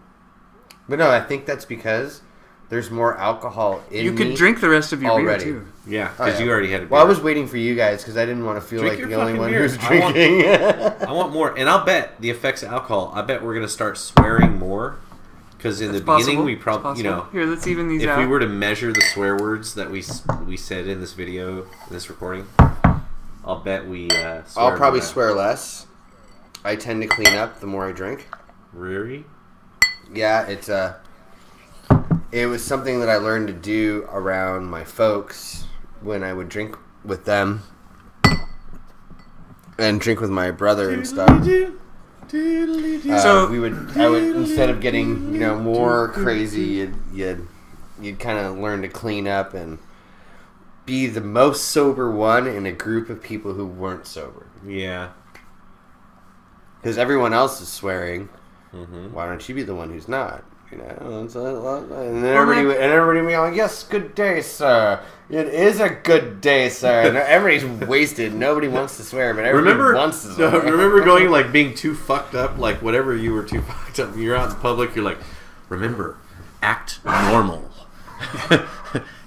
S3: But no, I think that's because there's more alcohol in
S2: You
S3: me.
S2: could drink the rest of your
S3: already.
S2: beer, too.
S1: Yeah,
S3: Oh,
S1: because
S3: yeah.
S1: you already had a beer.
S3: Well, I was waiting for you guys because I didn't want to feel
S1: Drink
S3: like
S1: your
S3: the only
S1: fucking
S3: one
S1: beer.
S3: who's
S1: I want-
S3: drinking.
S1: I want more. And I'll bet the effects of alcohol, I bet we're going to start swearing more. Because in the beginning, we probably,
S2: Here, let's even these
S1: if
S2: out.
S1: we were to measure the swear words that we said in this video, this recording, I'll bet we swear
S3: I'll probably
S1: more.
S3: swear less. I tend to clean up the more I drink.
S1: Really?
S3: Yeah, it was something that I learned to do around my folks when I would drink with them and drink with my brother and stuff.
S2: So-
S3: I would instead of getting more crazy, you'd kind of learn to clean up and be the most sober one in a group of people who weren't sober.
S1: Yeah.
S3: Because everyone else is swearing.
S1: Mm-hmm.
S3: Why don't you be the one who's not? And then everybody would be like, "Yes, good day, sir. It is a good day, sir." And everybody's wasted. Nobody wants to swear, but everybody wants to swear.
S1: Remember going like being too fucked up, like whatever you were too fucked up. You're out in public. You're like, remember, act normal.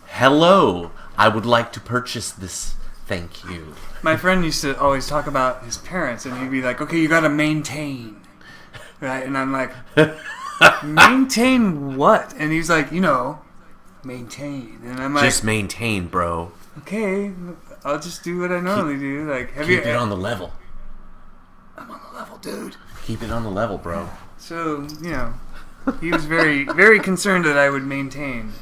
S1: Hello, I would like to purchase this. Thank you.
S2: My friend used to always talk about his parents, and he'd be like, okay, you gotta maintain. Right? And I'm like, maintain what? And he's like, maintain. And I'm like,
S1: Just maintain, bro.
S2: okay, I'll just do what I normally do. Like, have
S1: Keep
S2: you?
S1: it on the level.
S2: I'm on the level, dude.
S1: Keep it on the level, bro.
S2: So he was very, very concerned that I would maintain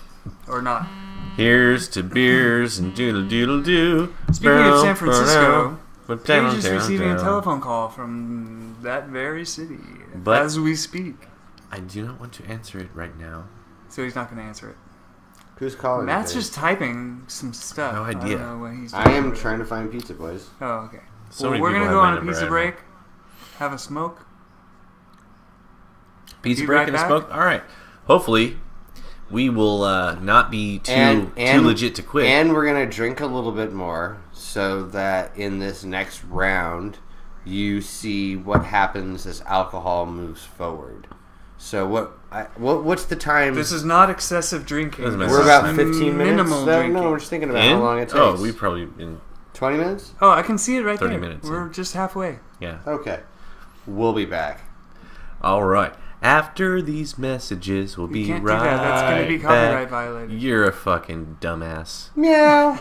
S2: or not.
S1: Here's to beers and doodle doodle doo.
S2: Speaking of San Francisco,
S1: Paige
S2: Paige is receiving a telephone call from that very city
S1: But-
S2: as we speak.
S1: I do not want to answer it right now.
S2: So he's not going to answer it.
S3: Who's calling?
S2: Matt's
S3: today?
S2: just typing some stuff.
S1: No idea.
S2: I don't know what he's doing.
S3: I am trying to find pizza, boys.
S2: Oh, okay.
S1: So
S2: Well,
S1: many
S2: we're
S1: people
S2: going to
S1: have
S2: go
S1: my
S2: on a
S1: number
S2: pizza
S1: right
S2: break, have a smoke.
S1: Pizza
S2: Be
S1: break
S2: right
S1: and a
S2: back.
S1: smoke. All right. Hopefully, we will not be too legit to quit.
S3: And we're gonna drink a little bit more so that in this next round, you see what happens as alcohol moves forward. So what's the time?
S2: This is not excessive drinking.
S1: Doesn't matter.
S3: We're
S2: This
S3: about
S2: is
S3: 15 minutes.
S2: minimal
S3: No,
S2: drinking.
S3: we're just thinking about
S1: In?
S3: how long it takes.
S1: Oh, we probably in
S3: 20 minutes.
S2: Oh, I can see it right
S1: 30
S2: there.
S1: minutes
S2: We're
S1: in.
S2: just halfway.
S1: yeah.
S3: Okay, we'll be back.
S1: All right. After these messages, we'll be
S2: Can't
S1: right
S2: do that. That's going to be copyright
S1: back.
S2: violated.
S1: You're a fucking dumbass.
S3: Meow.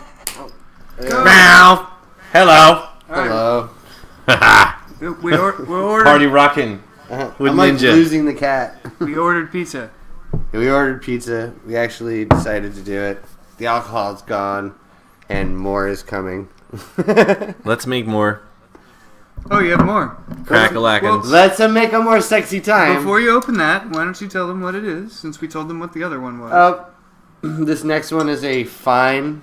S1: Meow. Hello.
S3: Hello.
S2: We ordered.
S1: Party rocking. With
S3: I'm like
S1: Ninja.
S3: losing the cat.
S2: We ordered pizza.
S3: We ordered pizza. We actually decided to do it. The alcohol's gone, and more is coming.
S1: Let's make more.
S2: Oh, you have more.
S1: Crack-a-lackins.
S3: Let's make a more sexy time.
S2: Before you open that, why don't you tell them what it is, since we told them what the other one was.
S3: This next one is a fine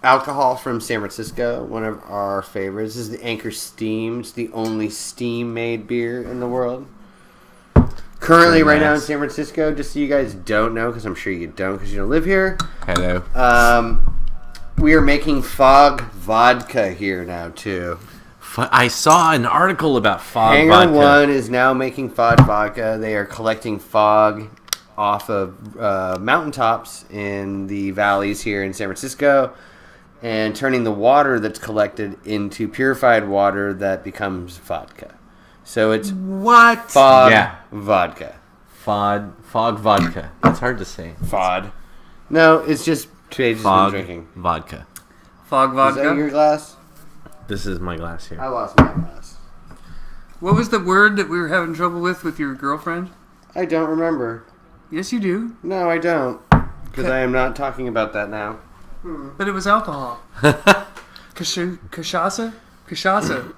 S3: alcohol from San Francisco, one of our favorites. This is the Anchor Steam. It's the only steam-made beer in the world. Currently, right now in San Francisco, just so you guys don't know, because I'm sure you don't, because you don't live here,
S1: Hello.
S3: we are making fog vodka here now, too.
S1: I saw an article about fog
S3: Hangar
S1: vodka.
S3: 1 is now making fog vodka. They are collecting fog off of mountaintops in the valleys here in San Francisco and turning the water that's collected into purified water that becomes vodka. So it's
S2: What?
S3: fog
S1: Yeah.
S3: vodka.
S1: Fog vodka. It's hard to say.
S3: Fod. No, it's just Paige has been
S1: Fog
S3: drinking.
S1: vodka.
S2: Fog
S3: Is that
S2: vodka?
S3: your glass?
S1: This is my glass here.
S3: I lost my glass.
S2: What was the word that we were having trouble with your girlfriend?
S3: I don't remember.
S2: Yes, you do.
S3: No, I don't. Because I am not talking about that now.
S2: But it was alcohol. Cachaça? Cachaça.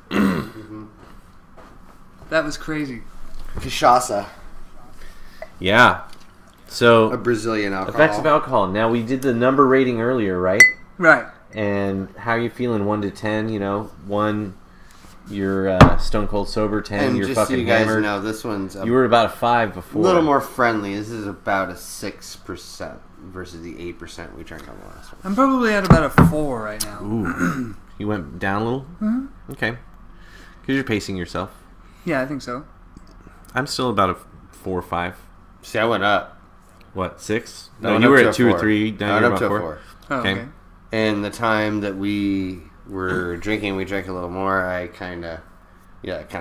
S2: That was crazy.
S3: Cachaça.
S1: Yeah.
S3: A
S1: So,
S3: Brazilian alcohol.
S1: effects of alcohol. Now, we did the number rating earlier, right?
S2: Right.
S1: And how are you feeling? 1 to 10, 1, you're stone cold sober, 10,
S3: And
S1: you're
S3: just so
S1: fucking
S3: you guys
S1: hammered.
S3: know, this one's
S1: You were about a 5
S3: a
S1: before.
S3: little more friendly. This is about a 6% versus the 8% we drank on the last one.
S2: I'm probably at about a 4 right now.
S1: Ooh. You went down a little?
S2: Mhm.
S1: Okay. Because you're pacing yourself.
S2: Yeah, I think so.
S1: I'm still about a 4 or 5.
S3: See, I went up.
S1: What, 6?
S3: I
S1: No,
S3: went
S1: you
S3: up
S1: were
S3: to
S1: at
S3: a
S1: 2 or
S3: 4.
S1: 3.
S3: I
S1: Now
S3: went
S1: you're
S3: up to
S1: about
S3: a
S1: 4.
S2: Oh,
S1: Okay.
S2: okay.
S3: And the time that we were drinking, we drank a little more. I kind of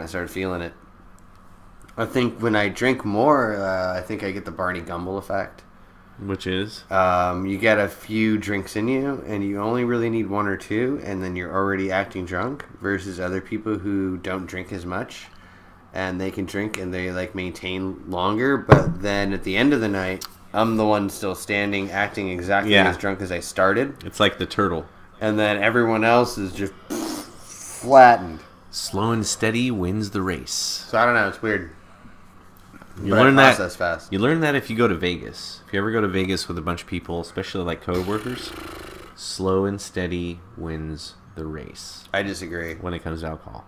S3: started feeling it. I think when I drink more, I think I get the Barney Gumble effect.
S1: Which is?
S3: You get a few drinks in you, and you only really need 1 or 2, and then you're already acting drunk. Versus other people who don't drink as much, and they can drink and they like maintain longer. But then at the end of the night, I'm the one still standing, acting exactly
S1: Yeah.
S3: as drunk as I started,
S1: It's like the turtle.
S3: and then everyone else is just flattened.
S1: Slow and steady wins the race.
S3: So I don't know. It's weird.
S1: You
S3: But I
S1: learn that.
S3: process fast.
S1: You learn that if you go to Vegas. If you ever go to Vegas with a bunch of people, especially like code workers, slow and steady wins the race
S3: I disagree.
S1: when it comes to alcohol.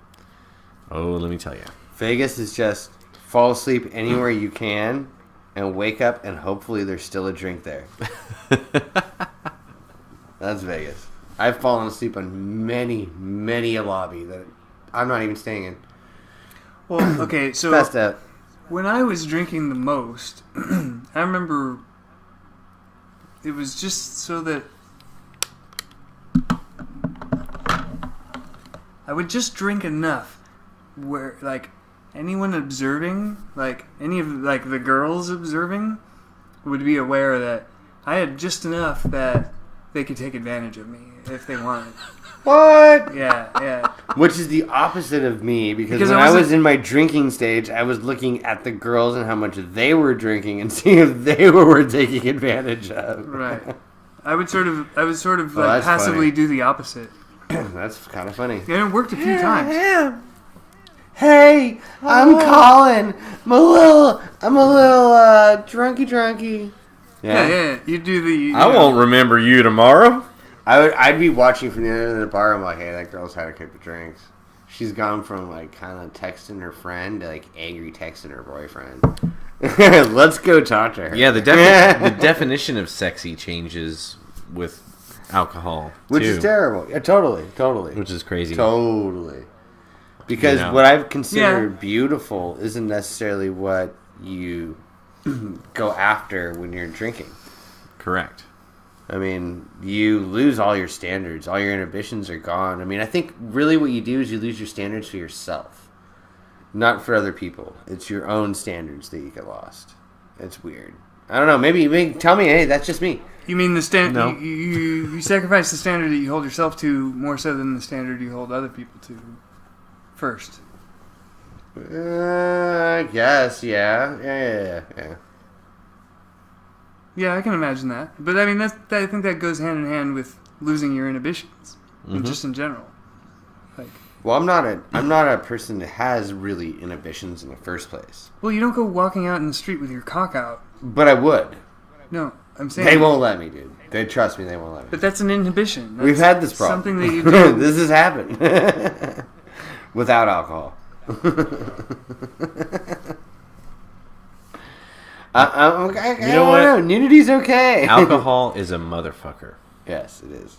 S1: Oh, let me tell you.
S3: Vegas is just fall asleep anywhere you can and wake up and hopefully there's still a drink there. That's Vegas. I've fallen asleep on many a lobby that I'm not even staying in.
S2: Well, okay, so
S3: Best up.
S2: when I was drinking the most, I remember it was just so that I would just drink enough where, like, anyone observing, like, any of, like, the girls observing would be aware that I had just enough that they could take advantage of me if they wanted.
S3: What?
S2: Yeah.
S3: Which is the opposite of me because
S2: Because
S3: when
S2: I
S3: I
S2: wasn't-
S3: was in my drinking stage, I was looking at the girls and how much they were drinking and seeing if they were taking advantage of.
S2: Right. I would sort of
S3: Oh,
S2: like
S3: that's
S2: passively
S3: funny.
S2: do the opposite.
S3: That's kind of funny.
S2: Yeah, it worked a few times.
S3: Hey, I'm Colin. I'm a little drunky.
S2: Yeah. You do the. You
S1: I
S2: know,
S1: won't remember you tomorrow.
S3: I'd be watching from the other end of the bar. I'm like, hey, that girl's had a couple of drinks. She's gone from like kind of texting her friend to like angry texting her boyfriend. Let's go talk to her.
S1: Yeah, the definition of sexy changes with alcohol,
S3: Which
S1: too,
S3: is terrible. Yeah, totally.
S1: which is crazy.
S3: Totally. Because
S1: You know.
S3: what I've considered beautiful isn't necessarily what you go after when you're drinking.
S1: Correct.
S3: I mean, you lose all your standards. All your inhibitions are gone. I mean, I think really what you do is you lose your standards for yourself. Not for other people. It's your own standards that you get lost. It's weird. I don't know. Maybe tell me, hey, that's just me.
S2: You mean the standard?
S1: No.
S2: You sacrifice the standard that you hold yourself to more so than the standard you hold other people to. First.
S3: I guess, yeah.
S2: Yeah, I can imagine that. But I mean, I think that goes hand in hand with losing your inhibitions, just in general. Like,
S3: Well, I'm not a person that has really inhibitions in the first place.
S2: well, you don't go walking out in the street with your cock out.
S3: But I would.
S2: No, I'm saying
S3: They won't let me, dude. They trust me. They won't let me.
S2: But that's an inhibition.
S3: We've
S2: That's
S3: had this problem.
S2: Something that you do.
S3: This has happened without alcohol.
S1: You know what?
S3: Nudity's okay.
S1: Alcohol is a motherfucker.
S3: Yes, it is.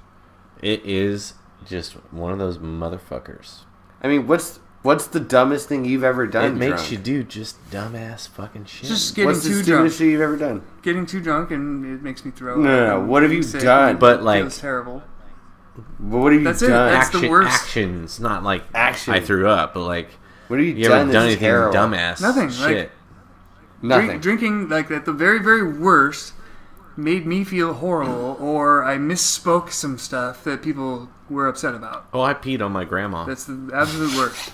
S1: It is just one of those motherfuckers.
S3: I mean, what's the dumbest thing you've ever done?
S1: It makes
S3: drunk?
S1: you do just dumbass fucking shit.
S2: Just getting
S3: What's the
S2: too
S3: stupidest
S2: drunk.
S3: shit you've ever done?
S2: Getting too drunk and it makes me throw up.
S3: No.
S2: and
S3: What have you
S2: sick
S3: done?
S2: and
S1: But,
S2: it
S1: like-
S2: feels terrible.
S3: But what have you
S2: That's it.
S3: done?
S2: That's the worst.
S1: Actions, not like
S3: Action.
S1: I threw up, but like
S3: What have
S1: you
S3: done?
S1: ever done
S3: that's
S1: anything
S3: terrible?
S1: dumbass?
S2: Nothing, like-
S1: Shit.
S3: Nothing.
S2: Drinking, like, at the very, very worst, made me feel horrible, or I misspoke some stuff that people were upset about.
S1: Oh, I peed on my grandma.
S2: That's the absolute worst.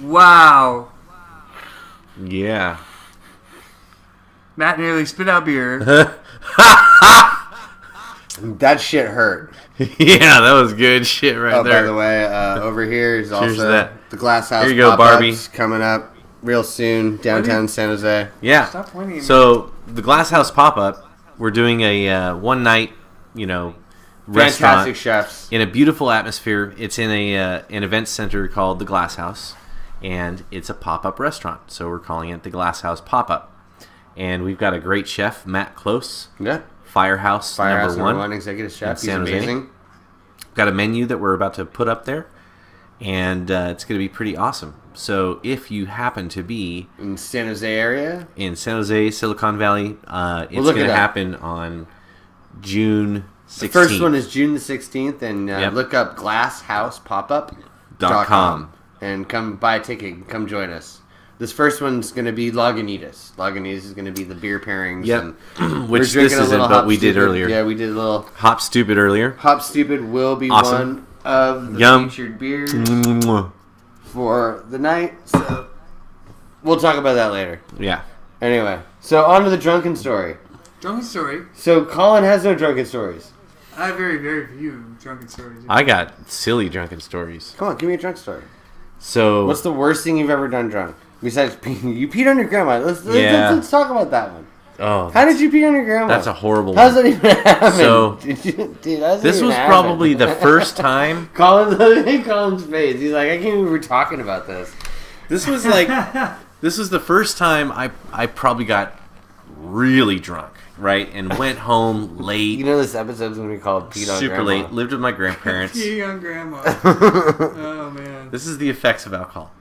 S2: Wow.
S1: Yeah.
S2: Matt nearly spit out beer.
S3: That shit hurt.
S1: Yeah, that was good shit right
S3: Oh,
S1: there.
S3: by the way, over here is
S1: Cheers to
S3: also
S1: that.
S3: the Glass House.
S1: Here you go,
S3: pop-ups
S1: Barbie.
S3: coming up real soon, downtown San Jose.
S1: Yeah.
S2: Stop pointing at me.
S1: So the Glass House pop-up, we're doing a one night, restaurant
S3: Fantastic chefs.
S1: in a beautiful atmosphere. It's in an event center called the Glass House, and it's a pop-up restaurant. So we're calling it the Glass House Pop-up. And we've got a great chef, Matt Close,
S3: Yeah.
S1: Firehouse,
S3: Firehouse
S1: number one.
S3: executive chef.
S1: in
S3: He's
S1: San Jose.
S3: amazing.
S1: Got a menu that we're about to put up there, and it's going to be pretty awesome. So if you happen to be
S3: In San Jose area.
S1: in San Jose, Silicon Valley, it's
S3: look
S1: going
S3: it
S1: to
S3: up.
S1: happen on June 16th.
S3: The first one is June the 16th, and
S1: Yep.
S3: look up glasshousepopup.com and come buy a ticket and come join us. This first one's going to be Lagunitas. Lagunitas is going to be the beer pairings.
S1: Yep.
S3: And
S1: Which
S3: we're
S1: this
S3: drinking a
S1: isn't,
S3: little
S1: but
S3: Hop
S1: we did
S3: Stupid.
S1: earlier.
S3: Yeah, we did a little
S1: Hop Stupid earlier.
S3: Hop Stupid will be
S1: Awesome.
S3: one of the
S1: Yum.
S3: featured beers
S1: Yeah.
S3: for the night. So we'll talk about that later. Anyway, so on to the drunken story.
S2: Drunken story.
S3: So Colin has no drunken stories.
S2: I have very, very few drunken stories.
S1: I got silly drunken stories.
S3: Come on, give me a drunk story.
S1: So
S3: What's the worst thing you've ever done drunk? Besides peeing, you peed on your grandma. Let's talk about that one.
S1: oh,
S3: How did you pee on your grandma?
S1: that's a horrible
S3: How's
S1: one.
S3: that even happen?
S1: So,
S3: Dude, how's that
S1: This
S3: even
S1: was
S3: happen?
S1: probably the first time.
S3: Colin, look at Colin's face. He's like, I can't believe we're talking about this.
S1: This was the first time I probably got really drunk, right? And went home late.
S3: You know this episode's going to be called Peed on
S1: Super
S3: Grandma.
S1: late. Lived with my grandparents.
S2: Peeing on grandma. Oh, man.
S1: This is the effects of alcohol.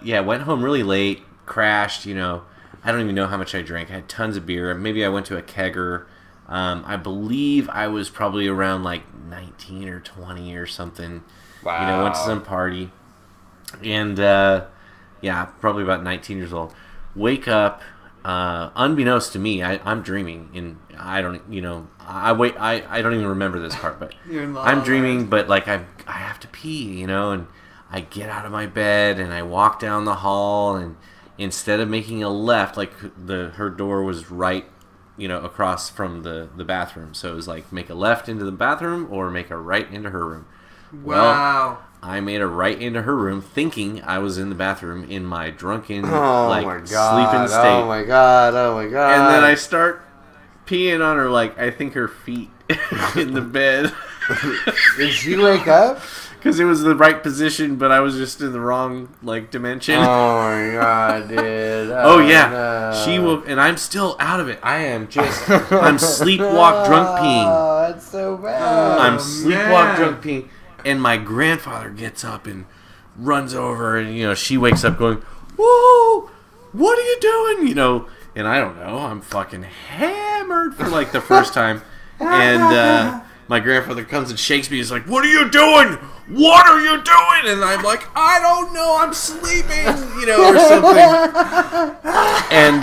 S1: Yeah, went home really late, crashed, I don't even know how much I drank. I had tons of beer. Maybe I went to a kegger. I believe I was probably around like 19 or 20 or something.
S3: Wow.
S1: Went to some party. And, probably about 19 years old. Wake up, unbeknownst to me, I'm dreaming. And I don't, I don't even remember this part, but
S2: You're in
S1: I'm
S2: La La
S1: dreaming,
S2: Land.
S1: but like I have to pee, and I get out of my bed and I walk down the hall, and instead of making a left, like her door was right, across from the bathroom. So it was like make a left into the bathroom or make a right into her room.
S2: Wow.
S1: I made a right into her room, thinking I was in the bathroom in my drunken,
S3: Oh my
S1: sleeping
S3: god.
S1: state.
S3: Oh my god. Oh my god.
S1: And then I start peeing on her, like I think her feet in the bed.
S3: Did she wake up?
S1: Because it was the right position, but I was just in the wrong dimension.
S3: Oh my god, dude.
S1: Oh yeah,
S3: no.
S1: she woke, and I'm still out of it. I'm sleepwalk drunk peeing.
S3: Oh, that's so bad.
S1: I'm sleepwalk
S2: man.
S1: drunk peeing, and my grandfather gets up and runs over, and she wakes up going, "Whoa, what are you doing?" And I don't know. I'm fucking hammered for like the first time, and my grandfather comes and shakes me. He's like, "What are you doing? What are you doing?" And I'm like, "I don't know. I'm sleeping," or something. And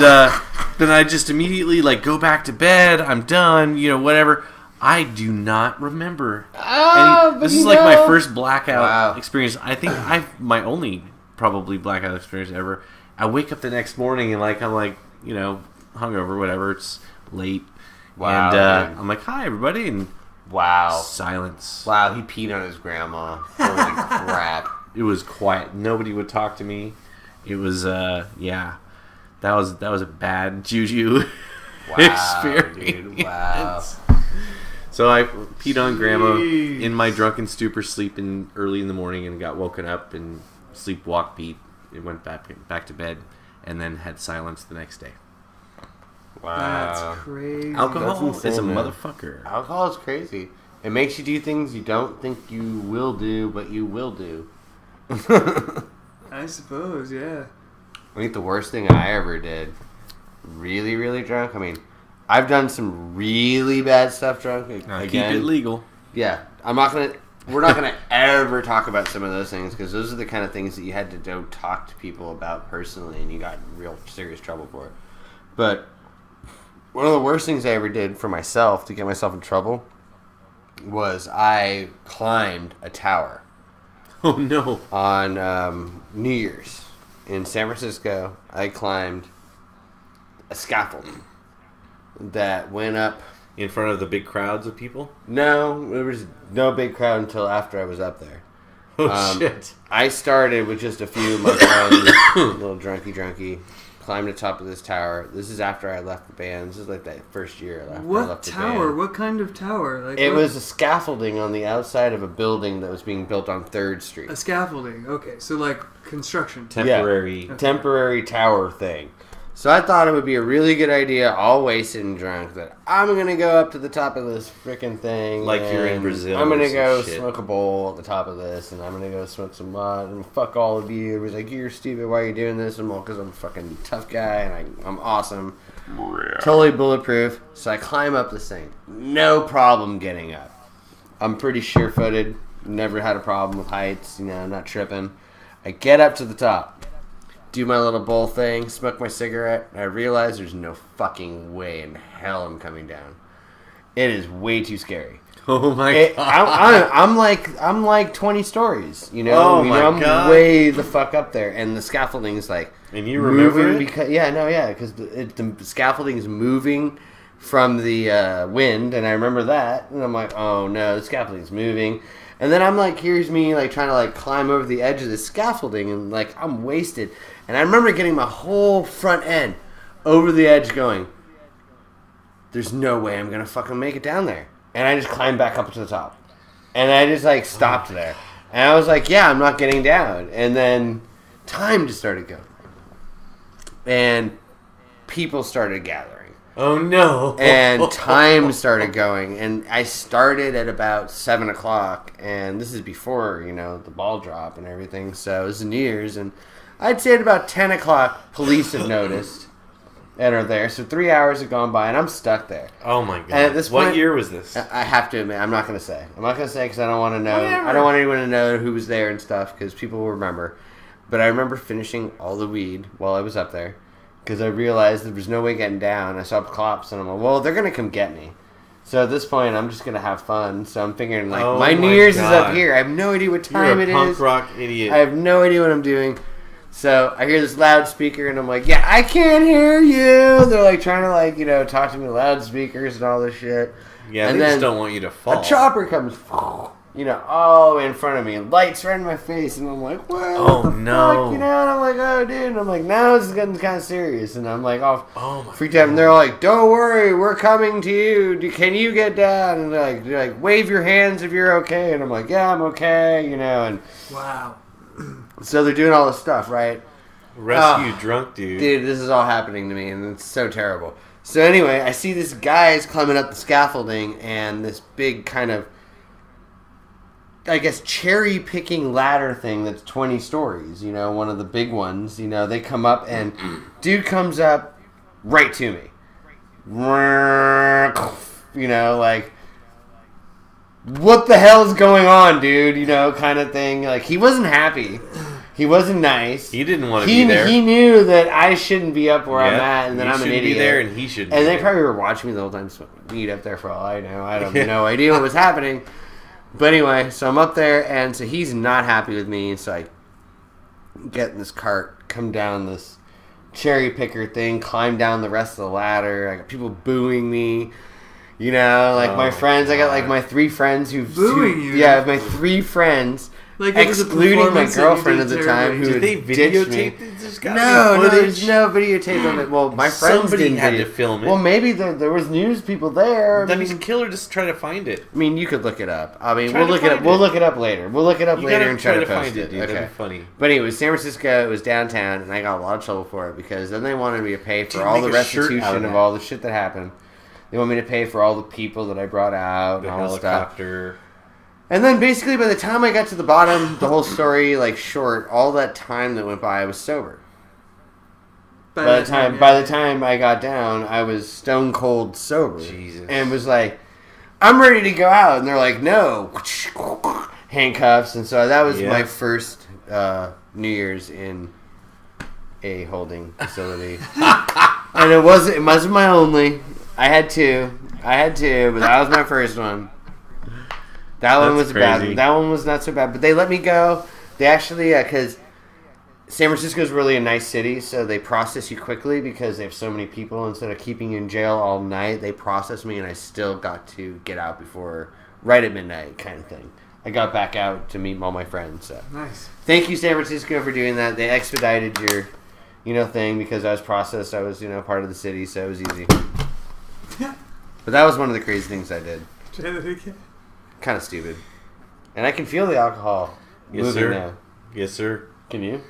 S1: then I just immediately go back to bed. I'm done. Whatever. I do not remember. This is like my first blackout experience. I think my only probably blackout experience ever. I wake up the next morning and I'm hungover, whatever. It's late.
S3: Wow,
S1: And
S3: dude.
S1: I'm like, "Hi, everybody," and
S3: Wow.
S1: silence.
S3: Wow, he peed on his grandma. Holy crap.
S1: It was quiet. Nobody would talk to me. It was that was a bad juju
S3: Wow,
S1: experience.
S3: dude. Wow.
S1: So I peed on grandma
S2: Jeez.
S1: in my drunken stupor, sleeping early in the morning, and got woken up and sleepwalk Pete. It went back to bed, and then had silence the next day.
S3: Wow.
S2: That's crazy.
S1: Alcohol
S3: That's insane,
S1: is a
S3: man.
S1: motherfucker.
S3: Alcohol is crazy. It makes you do things you don't think you will do, but you will do.
S2: I suppose, yeah.
S3: I think the worst thing I ever did, really, really drunk. I mean, I've done some really bad stuff drunk.
S1: Keep it legal.
S3: Yeah, we're not gonna ever talk about some of those things because those are the kind of things that you had to go talk to people about personally, and you got in real serious trouble for it. But one of the worst things I ever did for myself to get myself in trouble was I climbed a tower.
S1: Oh no!
S3: On New Year's in San Francisco, I climbed a scaffolding that went up
S1: in front of the big crowds of people.
S3: No, there was no big crowd until after I was up there.
S1: Oh shit!
S3: I started with just a few of my friends, a little drunky. Climbed the top of this tower. This is after I left the band. This is like that first year after I left the band.
S2: What tower? What kind of tower? Like
S3: it was a scaffolding on the outside of a building that was being built on 3rd Street.
S2: A scaffolding. Okay, so like construction.
S3: Temporary tower thing. So I thought it would be a really good idea, all wasted and drunk, that I'm going to go up to the top of this freaking thing.
S1: Like you're in Brazil.
S3: I'm going to go smoke a bowl at the top of this, and I'm going to go smoke some mud, and fuck all of you. Everybody's like, you're stupid, why are you doing this? And well, because I'm a fucking tough guy, and I'm awesome. Totally bulletproof. So I climb up this thing. No problem getting up. I'm pretty sure-footed. Never had a problem with heights. I'm not tripping. I get up to the top. Do my little bowl thing, smoke my cigarette, and I realize there's no fucking way in hell I'm coming down. It is way too scary.
S1: Oh my god!
S3: I'm like 20 stories.
S1: Oh my
S3: I'm
S1: god!
S3: Way the fuck up there, and the scaffolding is like.
S1: And you remember it?
S3: Because the scaffolding is moving from the wind, and I remember that, and I'm like, oh no, the scaffolding is moving. And then I'm like, here's me like trying to like climb over the edge of the scaffolding, and like I'm wasted. And I remember getting my whole front end over the edge going, there's no way I'm going to fucking make it down there. And I just climbed back up to the top. And I just like stopped there. And I was like, yeah, I'm not getting down. And then time just started going. And people started gathering.
S1: Oh no.
S3: And time started going. And I started at about 7 o'clock. And this is before, the ball drop and everything. So it was New Year's. And I'd say at about 10 o'clock, police have noticed and are there. So 3 hours have gone by, and I'm stuck there.
S1: Oh, my God.
S3: And at this point,
S1: what year was this?
S3: I have to admit, I'm not going to say. I'm not going to say because I don't want to know.
S2: Whatever.
S3: I don't want anyone to know who was there and stuff because people will remember. But I remember finishing all the weed while I was up there because I realized there was no way getting down. I saw cops, and I'm like, well, they're going to come get me. So at this point, I'm just going to have fun. So I'm figuring, like, my New Year's is up here. I have no idea what time it is.
S1: You're a punk rock idiot.
S3: I have no idea what I'm doing. So I hear this loudspeaker, and I'm like, yeah, I can't hear you. They're like trying to talk to me loudspeakers and all this shit.
S1: Yeah,
S3: and
S1: they
S3: then
S1: just don't want you to fall.
S3: A chopper comes, all the way in front of me, and lights right in my face, and I'm like, what the fuck? And I'm like, oh, dude. And I'm like, now this is getting kind of serious. And I'm like, freaked out. And they're all like, don't worry, we're coming to you. Can you get down? And they're like, wave your hands if you're okay. And I'm like, yeah, I'm okay, and
S2: wow.
S3: So they're doing all this stuff, right?
S1: Rescue drunk dude.
S3: Dude, this is all happening to me, and it's so terrible. So anyway, I see this guy's climbing up the scaffolding, and this big kind of, I guess, cherry-picking ladder thing that's 20 stories, one of the big ones. They come up, and dude comes up right to me. Like, what the hell's going on, dude? Kind of thing. Like, he wasn't happy. He wasn't nice.
S1: He didn't want to be there.
S3: He knew that I shouldn't be up where I'm at, and that I'm an idiot.
S1: Be there, and he should.
S3: And they probably were watching me the whole time, meet up there for all I know. I have no idea what was happening. But anyway, so I'm up there, and so he's not happy with me. So I get in this cart, come down this cherry picker thing, climb down the rest of the ladder. I got people booing me. My friends. God. I got like my 3 friends who've
S2: booing you.
S3: Yeah, my 3 friends.
S2: Like
S3: excluding my girlfriend at the time, who
S1: did they videotape
S3: this? No, there's no videotape of it. Well, my friends didn't
S1: had to film it.
S3: Well, maybe there was news people there.
S1: That means killer just try to find it.
S3: I mean, you could look it up. I mean, we'll look it up. We'll look it up later. We'll look it up later and try to post it.
S1: Dude. Okay, that'd be funny.
S3: But anyway, San Francisco. It was downtown, and I got a lot of trouble for it because then they wanted me to pay for all the restitution of all the shit that happened. They want me to pay for all the people that I brought out
S1: The
S3: and all this stuff.
S1: helicopter.
S3: And then basically by the time I got to the bottom, the whole story, like, short, all that time that went by, I was sober. By the time I got down, I was stone cold sober.
S1: Jesus.
S3: And was like, I'm ready to go out. And they're like, no. Handcuffs. And so that was my first New Year's in a holding facility. And it wasn't my only. I had two, but that was my first one. That one was bad. That one was not so bad, but they let me go. They actually, because San Francisco is really a nice city, so they process you quickly because they have so many people. Instead of keeping you in jail all night, they processed me, and I still got to get out before right at midnight, kind of thing. I got back out to meet all my friends. So.
S2: Nice.
S3: Thank you, San Francisco, for doing that. They expedited your, thing because I was processed. I was, part of the city, so it was easy. But that was one of the crazy things I did. Kind of stupid. And I can feel the alcohol moving now.
S1: Yes, sir.
S3: Can you?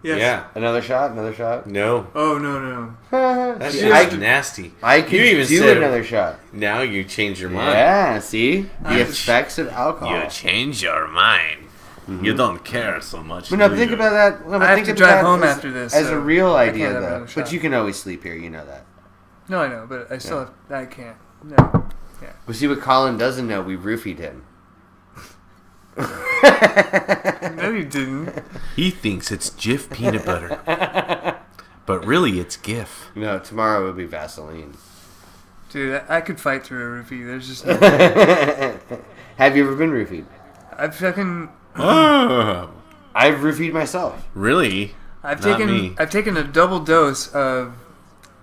S2: Yes.
S1: Yeah.
S3: Another shot?
S1: No.
S2: Oh, no.
S1: That's
S3: I
S1: just nasty.
S3: I could do another shot.
S1: Now you change your mind.
S3: Yeah, see? The effects of alcohol.
S1: You change your mind. Mm-hmm. You don't care so much.
S3: But no, think about that. No,
S2: I have to drive home after this.
S3: As a real
S2: I
S3: idea,
S2: can't have
S3: though.
S2: another shot.
S3: But you can always sleep here, you know that.
S2: No, I know, but I still I can't. No. Yeah.
S3: Well, see what Colin doesn't know, we roofied him.
S2: No, you didn't.
S1: He thinks it's Jif peanut butter. But really, it's Gif.
S3: No, tomorrow will be Vaseline.
S2: Dude, I could fight through a roofie. There's just no
S3: Have you ever been roofied?
S2: I've fucking...
S1: Oh,
S3: I've roofied myself.
S1: really?
S2: I've
S1: Not me.
S2: taken a double dose of,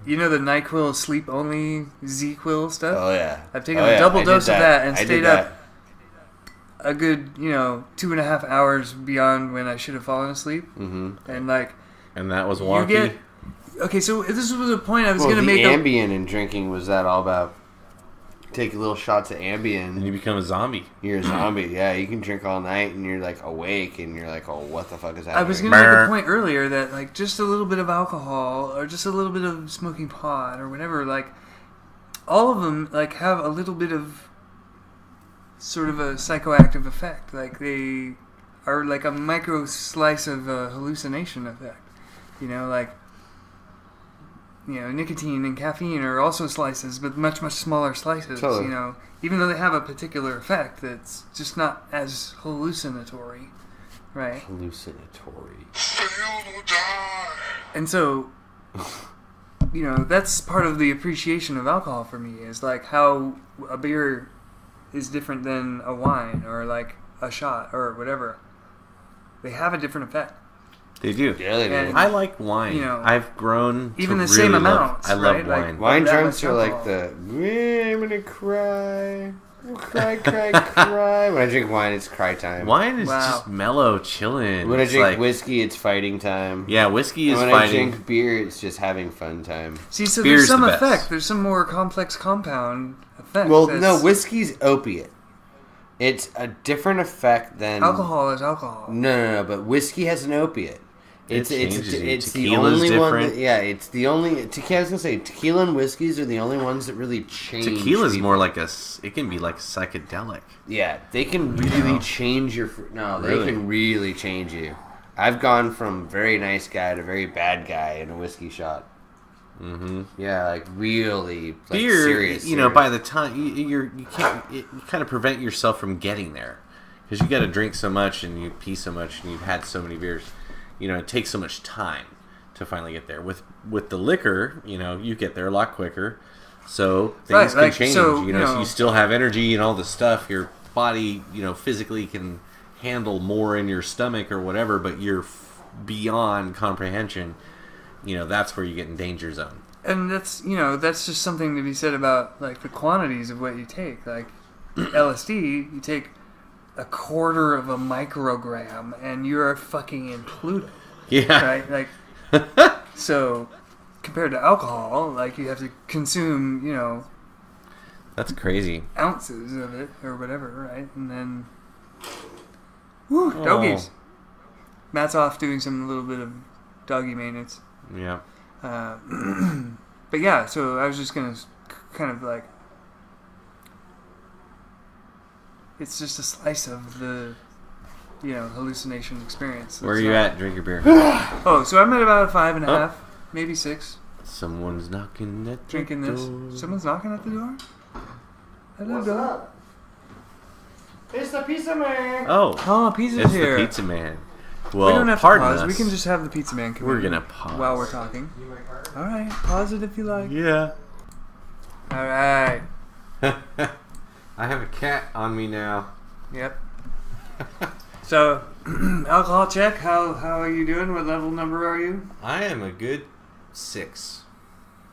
S2: the NyQuil sleep-only Z-Quil stuff?
S3: Oh, yeah.
S2: I've taken a double dose of that and
S3: I
S2: stayed
S3: did
S2: up a good, 2.5 hours beyond when I should have fallen asleep.
S3: Mm-hmm.
S2: And, like...
S1: And that was wonky?
S2: Okay, so this was a point I was
S3: Well,
S2: going to
S3: the
S2: make...
S3: Ambien and drinking was that all about. Take little shots of Ambien.
S1: And you become a zombie.
S3: You're a zombie. Yeah, you can drink all night and you're like awake and you're like, oh, what the fuck is happening?
S2: I was going to make the point earlier that like just a little bit of alcohol or just a little bit of smoking pot or whatever, like all of them like have a little bit of sort of a psychoactive effect. Like they are like a micro slice of a hallucination effect. Nicotine and caffeine are also slices, but much, much smaller slices.
S3: Totally.
S2: Even though they have a particular effect, that's just not as hallucinatory, right?
S3: Hallucinatory.
S2: And so, that's part of the appreciation of alcohol for me, is like how a beer is different than a wine or like a shot or whatever. They have a different effect.
S1: They do.
S3: Yeah, they do.
S2: And-
S1: I like wine. I've grown to
S2: even the
S1: really
S2: same
S1: love,
S2: amounts,
S1: I love
S2: right?
S1: wine.
S2: Like,
S3: Wine
S2: that
S3: drunks
S2: much
S3: are like
S2: alcohol.
S3: I'm gonna cry. Cry. When I drink wine, it's cry time.
S1: Wine is
S2: Wow.
S1: just mellow, chilling.
S3: When I
S1: It's
S3: drink
S1: like,
S3: whiskey, it's fighting time.
S1: yeah, whiskey is
S3: And when
S1: fighting.
S3: I drink beer, it's just having fun time.
S2: See, so
S1: Beer's
S2: there's some
S1: the best.
S2: effect. There's some more complex compound effect.
S3: Well,
S2: that's-
S3: no, whiskey's opiate. It's a different effect than
S2: alcohol is alcohol.
S3: No, but whiskey has an opiate. It's
S1: changes you.
S3: it's the
S1: Tequila's
S3: only one.
S1: different.
S3: It's the only. I was gonna say tequila and whiskeys are the only ones that really change.
S1: Tequila's
S3: people.
S1: more like it can be like psychedelic.
S3: Yeah, they can really change your. They
S1: Really?
S3: can really change you. I've gone from very nice guy to very bad guy in a whiskey shot.
S1: Mm-hmm.
S3: Yeah, like really like
S1: Beer,
S3: serious.
S1: by the time you kind of prevent yourself from getting there because you got to drink so much and you pee so much and you've had so many beers. It takes so much time to finally get there. With the liquor, you get there a lot quicker. So things can change. So you still have energy and all the stuff. Your body, physically can handle more in your stomach or whatever, but you're beyond comprehension. That's where you get in danger zone.
S2: And that's just something to be said about like the quantities of what you take. Like LSD, you take a quarter of a microgram and you're fucking in Pluto.
S1: Yeah.
S2: Right? Like so compared to alcohol, like you have to consume,
S1: That's crazy.
S2: ounces of it or whatever, right? And then doggies. Matt's off doing some little bit of doggy maintenance.
S1: Yeah.
S2: But yeah, so I was just gonna kind of like it's just a slice of the hallucination experience.
S1: Where are you at? Drink your beer.
S2: Oh, so I'm at about a 5.5, maybe 6.
S1: Someone's knocking at the
S2: Drinking this.
S1: door.
S2: Someone's knocking at the door. Hello,
S3: What's
S2: dog.
S3: up? It's the pizza man.
S2: Oh, pizza's
S1: it's
S2: here.
S1: the pizza man. Well,
S2: we don't have to
S1: pardon
S2: pause.
S1: us.
S2: We can just have the pizza man come
S1: We're
S2: in
S1: gonna pause
S2: while we're talking. All right, pause it if you like.
S1: Yeah.
S2: All right.
S1: I have a cat on me now.
S2: Yep. So, alcohol check. How are you doing? What level number are you?
S1: I am a good 6.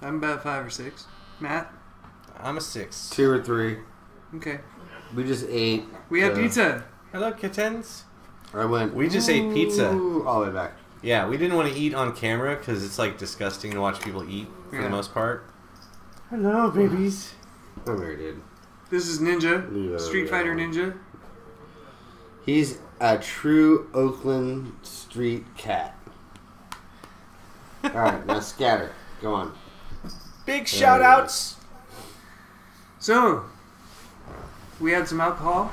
S2: I'm about 5 or 6. Matt.
S1: I'm a 6.
S3: 2 or 3.
S2: Okay.
S3: We just ate.
S2: We had pizza.
S1: Hello, kittens.
S3: I went.
S1: We just ate pizza.
S3: All the way back.
S1: Yeah, we didn't want to eat on camera because it's like disgusting to watch people eat for the most part. Hello, babies.
S3: I'm very dude.
S2: This is Ninja. Street Fighter Ninja.
S3: He's a true Oakland street cat. Alright, now scatter. Go on.
S1: Big shout outs.
S2: So, we had some alcohol.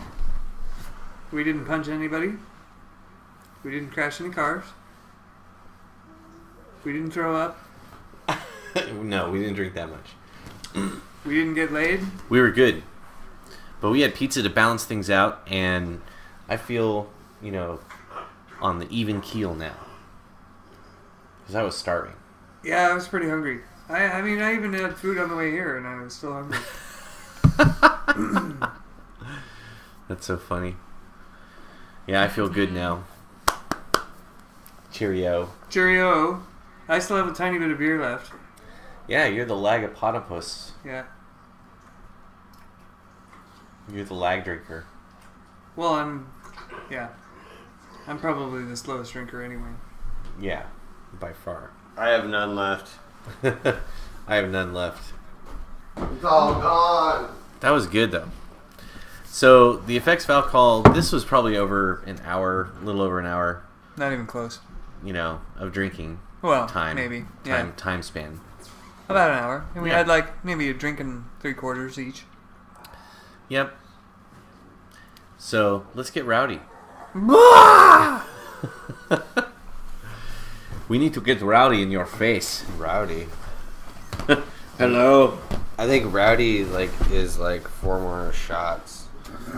S2: We didn't punch anybody. We didn't crash any cars. We didn't throw up.
S1: No, we didn't drink that much.
S2: We didn't get laid.
S1: We were good. But we had pizza to balance things out, and I feel, on the even keel now. Because I was starving.
S2: Yeah, I was pretty hungry. I mean, I even had food on the way here, and I was still hungry.
S1: That's so funny. Yeah, I feel good now. Cheerio.
S2: Cheerio. I still have a tiny bit of beer left.
S1: Yeah, you're the lagapotopus.
S2: Yeah.
S1: You're the lag drinker.
S2: Well, I'm probably the slowest drinker anyway.
S1: Yeah, by far.
S3: I have none left.
S1: I have none left.
S3: It's all gone.
S1: That was good, though. So, the effects of alcohol, this was probably over an hour, a little over an hour,
S2: Not even close.
S1: of drinking.
S2: Well,
S1: Time.
S2: maybe. Yeah.
S1: Time span.
S2: About an hour. And we
S1: Yeah.
S2: had maybe a drink and 3/4 each.
S1: Yep. So, let's get rowdy. We need to get rowdy in your face.
S3: Rowdy.
S1: Hello.
S3: I think rowdy is 4 more shots.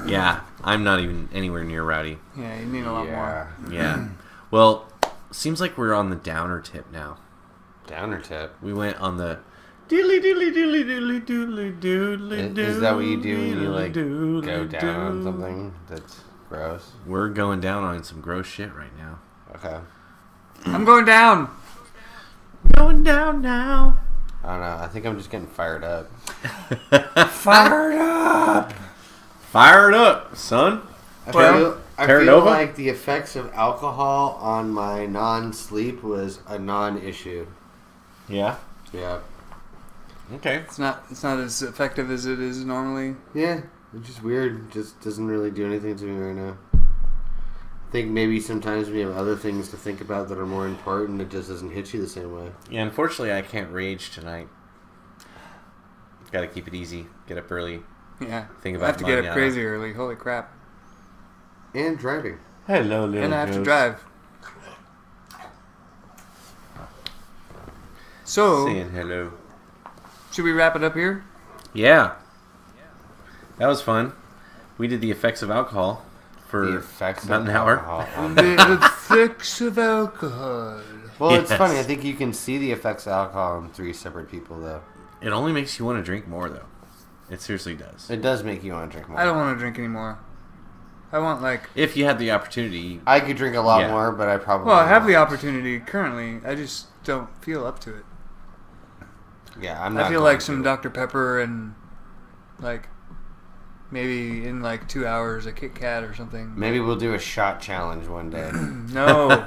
S1: Yeah, I'm not even anywhere near rowdy.
S2: Yeah, you need a lot more.
S1: Yeah. Well, seems like we're on the downer tip now.
S3: Downer tip.
S1: We went on the doodly doodly doodly doodly doodly doodly.
S3: Is that what you do when you
S1: doodly
S3: go down on
S1: doodly.
S3: something that's gross?
S1: We're going down on some gross shit right now.
S3: Okay.
S2: I'm going down.
S1: Going down now.
S3: I don't know. I think I'm just getting fired up.
S2: Fired up.
S1: Fired up, son.
S3: I
S2: Well,
S3: feel
S1: Terranova?
S3: like the effects of alcohol on my non-sleep was a non-issue.
S1: Yeah.
S3: Yeah.
S1: Okay.
S2: It's not as effective as it is normally.
S3: Yeah. It's just weird. It just doesn't really do anything to me right now. I think maybe sometimes when you have other things to think about that are more important, it just doesn't hit you the same way.
S1: Yeah, unfortunately, I can't rage tonight. Got to keep it easy. Get up early.
S2: Yeah.
S1: Think
S2: I
S1: about
S2: have to get up
S1: manana.
S2: crazy early. Holy crap.
S3: And driving.
S1: Hello, little
S2: And I have to
S1: ghost.
S2: drive. So,
S1: Saying hello.
S2: should we wrap it up here?
S1: Yeah. That was fun. We did the effects of alcohol for
S3: The effects
S1: about
S3: of
S1: an hour.
S3: alcohol on-
S2: The effects of alcohol.
S3: Well, it's
S1: Yes.
S3: funny. I think you can see the effects of alcohol in 3 separate people, though.
S1: It only makes you want to drink more, though. It seriously does.
S3: It does make you want to drink more.
S2: I don't want to drink anymore. I want
S1: If you had the opportunity.
S3: I could drink a lot
S1: Yeah.
S3: more, but I probably
S2: well, I have the
S3: won't.
S2: opportunity currently. I just don't feel up to it.
S3: Yeah, I'm not.
S2: I feel
S3: going
S2: like some
S3: to.
S2: Dr. Pepper and maybe in 2 hours a Kit Kat or something.
S3: Maybe we'll do a shot challenge one day.
S2: No.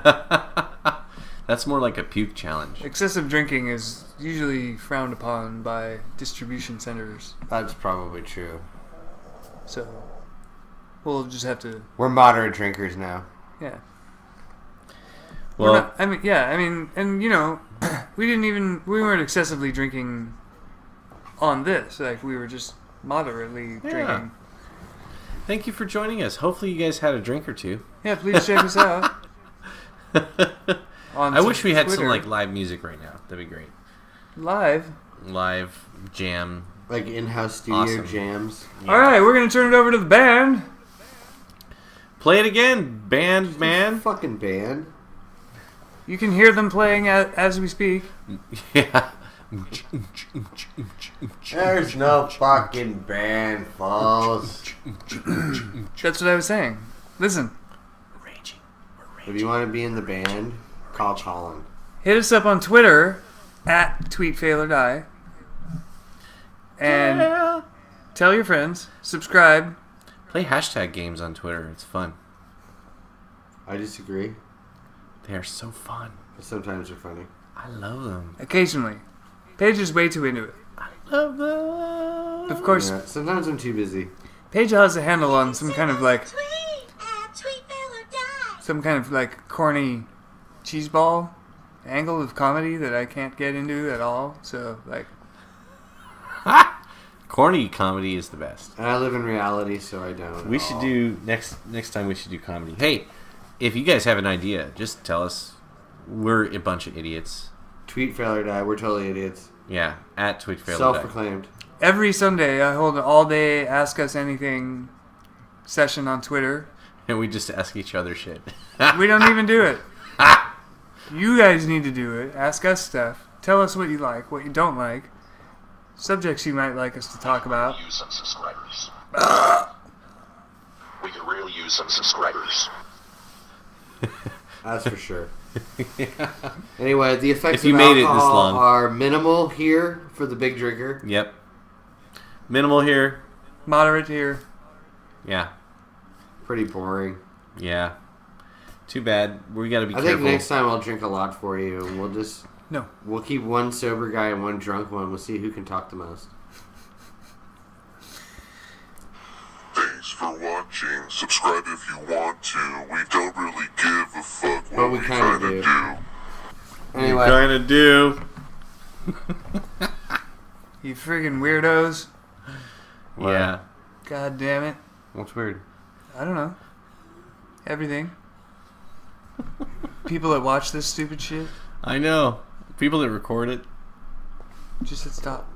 S1: That's more like a puke challenge.
S2: Excessive drinking is usually frowned upon by distribution centers.
S3: That's probably true.
S2: So we'll just have to,
S3: We're moderate drinkers now.
S2: yeah.
S1: Well,
S2: and we weren't excessively drinking on this. Like, we were just moderately drinking.
S1: Thank you for joining us. Hopefully you guys had a drink or two.
S2: Yeah, please check us out.
S1: I wish we had
S2: Twitter.
S1: some like live music right now. That'd be great.
S2: Live
S1: Jam.
S3: Like in-house studio
S1: Awesome.
S3: jams.
S1: Yeah.
S2: All right, we're going to turn it over to the band.
S1: Play it again, band man.
S3: Fucking band.
S2: You can hear them playing as we speak.
S1: Yeah.
S3: There's no fucking band, falls.
S2: That's what I was saying. Listen,
S1: Raging.
S3: If you want to be in the band, call Colin.
S2: hit us up on Twitter at tweetfailourdie. And
S1: Yeah.
S2: tell your friends. Subscribe.
S1: Play hashtag games on Twitter. It's fun.
S3: I disagree,
S1: They are so fun.
S3: but sometimes they're funny.
S1: I love them.
S2: Occasionally. Paige is way too into it.
S1: Love them.
S2: Of course,
S3: Yeah, sometimes I'm too busy.
S2: Paige has a handle on some kind of like
S4: Tweet fail or die.
S2: some kind of like corny cheeseball angle of comedy that I can't get into at all. So like,
S1: Corny comedy is the best.
S3: And I live in reality, so I don't.
S1: We
S3: at
S1: should
S3: all.
S1: do next time. We should do comedy. Hey, if you guys have an idea, just tell us. We're a bunch of idiots.
S3: Tweet fail or die. We're totally idiots.
S1: Yeah, at Tweet Fail.
S3: Self-proclaimed.
S2: every Sunday I hold an all-day Ask Us Anything session on Twitter.
S1: And we just ask each other shit.
S2: We don't even do it. You guys need to do it. Ask us stuff. Tell us what you like, what you don't like, subjects you might like us to talk about.
S5: Use some subscribers. We could really use some subscribers.
S3: That's for sure. Anyway, the effects
S1: If you
S3: of
S1: made it this
S3: alcohol
S1: long.
S3: are minimal here for the big drinker.
S1: Yep. Minimal here.
S2: Moderate here.
S1: Yeah.
S3: Pretty boring.
S1: Yeah. Too bad. We got to be
S3: I
S1: careful.
S3: think next time I'll drink a lot for you, and
S2: No.
S3: we'll keep one sober guy and one drunk one. We'll see who can talk the most.
S6: Thanks for watching. Subscribe if you want to. We don't really give a fuck what
S3: But we
S6: we
S3: kinda
S6: kinda
S3: do.
S6: do.
S3: Anyway,
S1: Trying to do.
S2: You friggin' weirdos.
S1: Yeah.
S2: God damn it.
S1: What's weird?
S2: I don't know. Everything. People that watch this stupid shit.
S1: I know. People that record it.
S2: Just hit stop.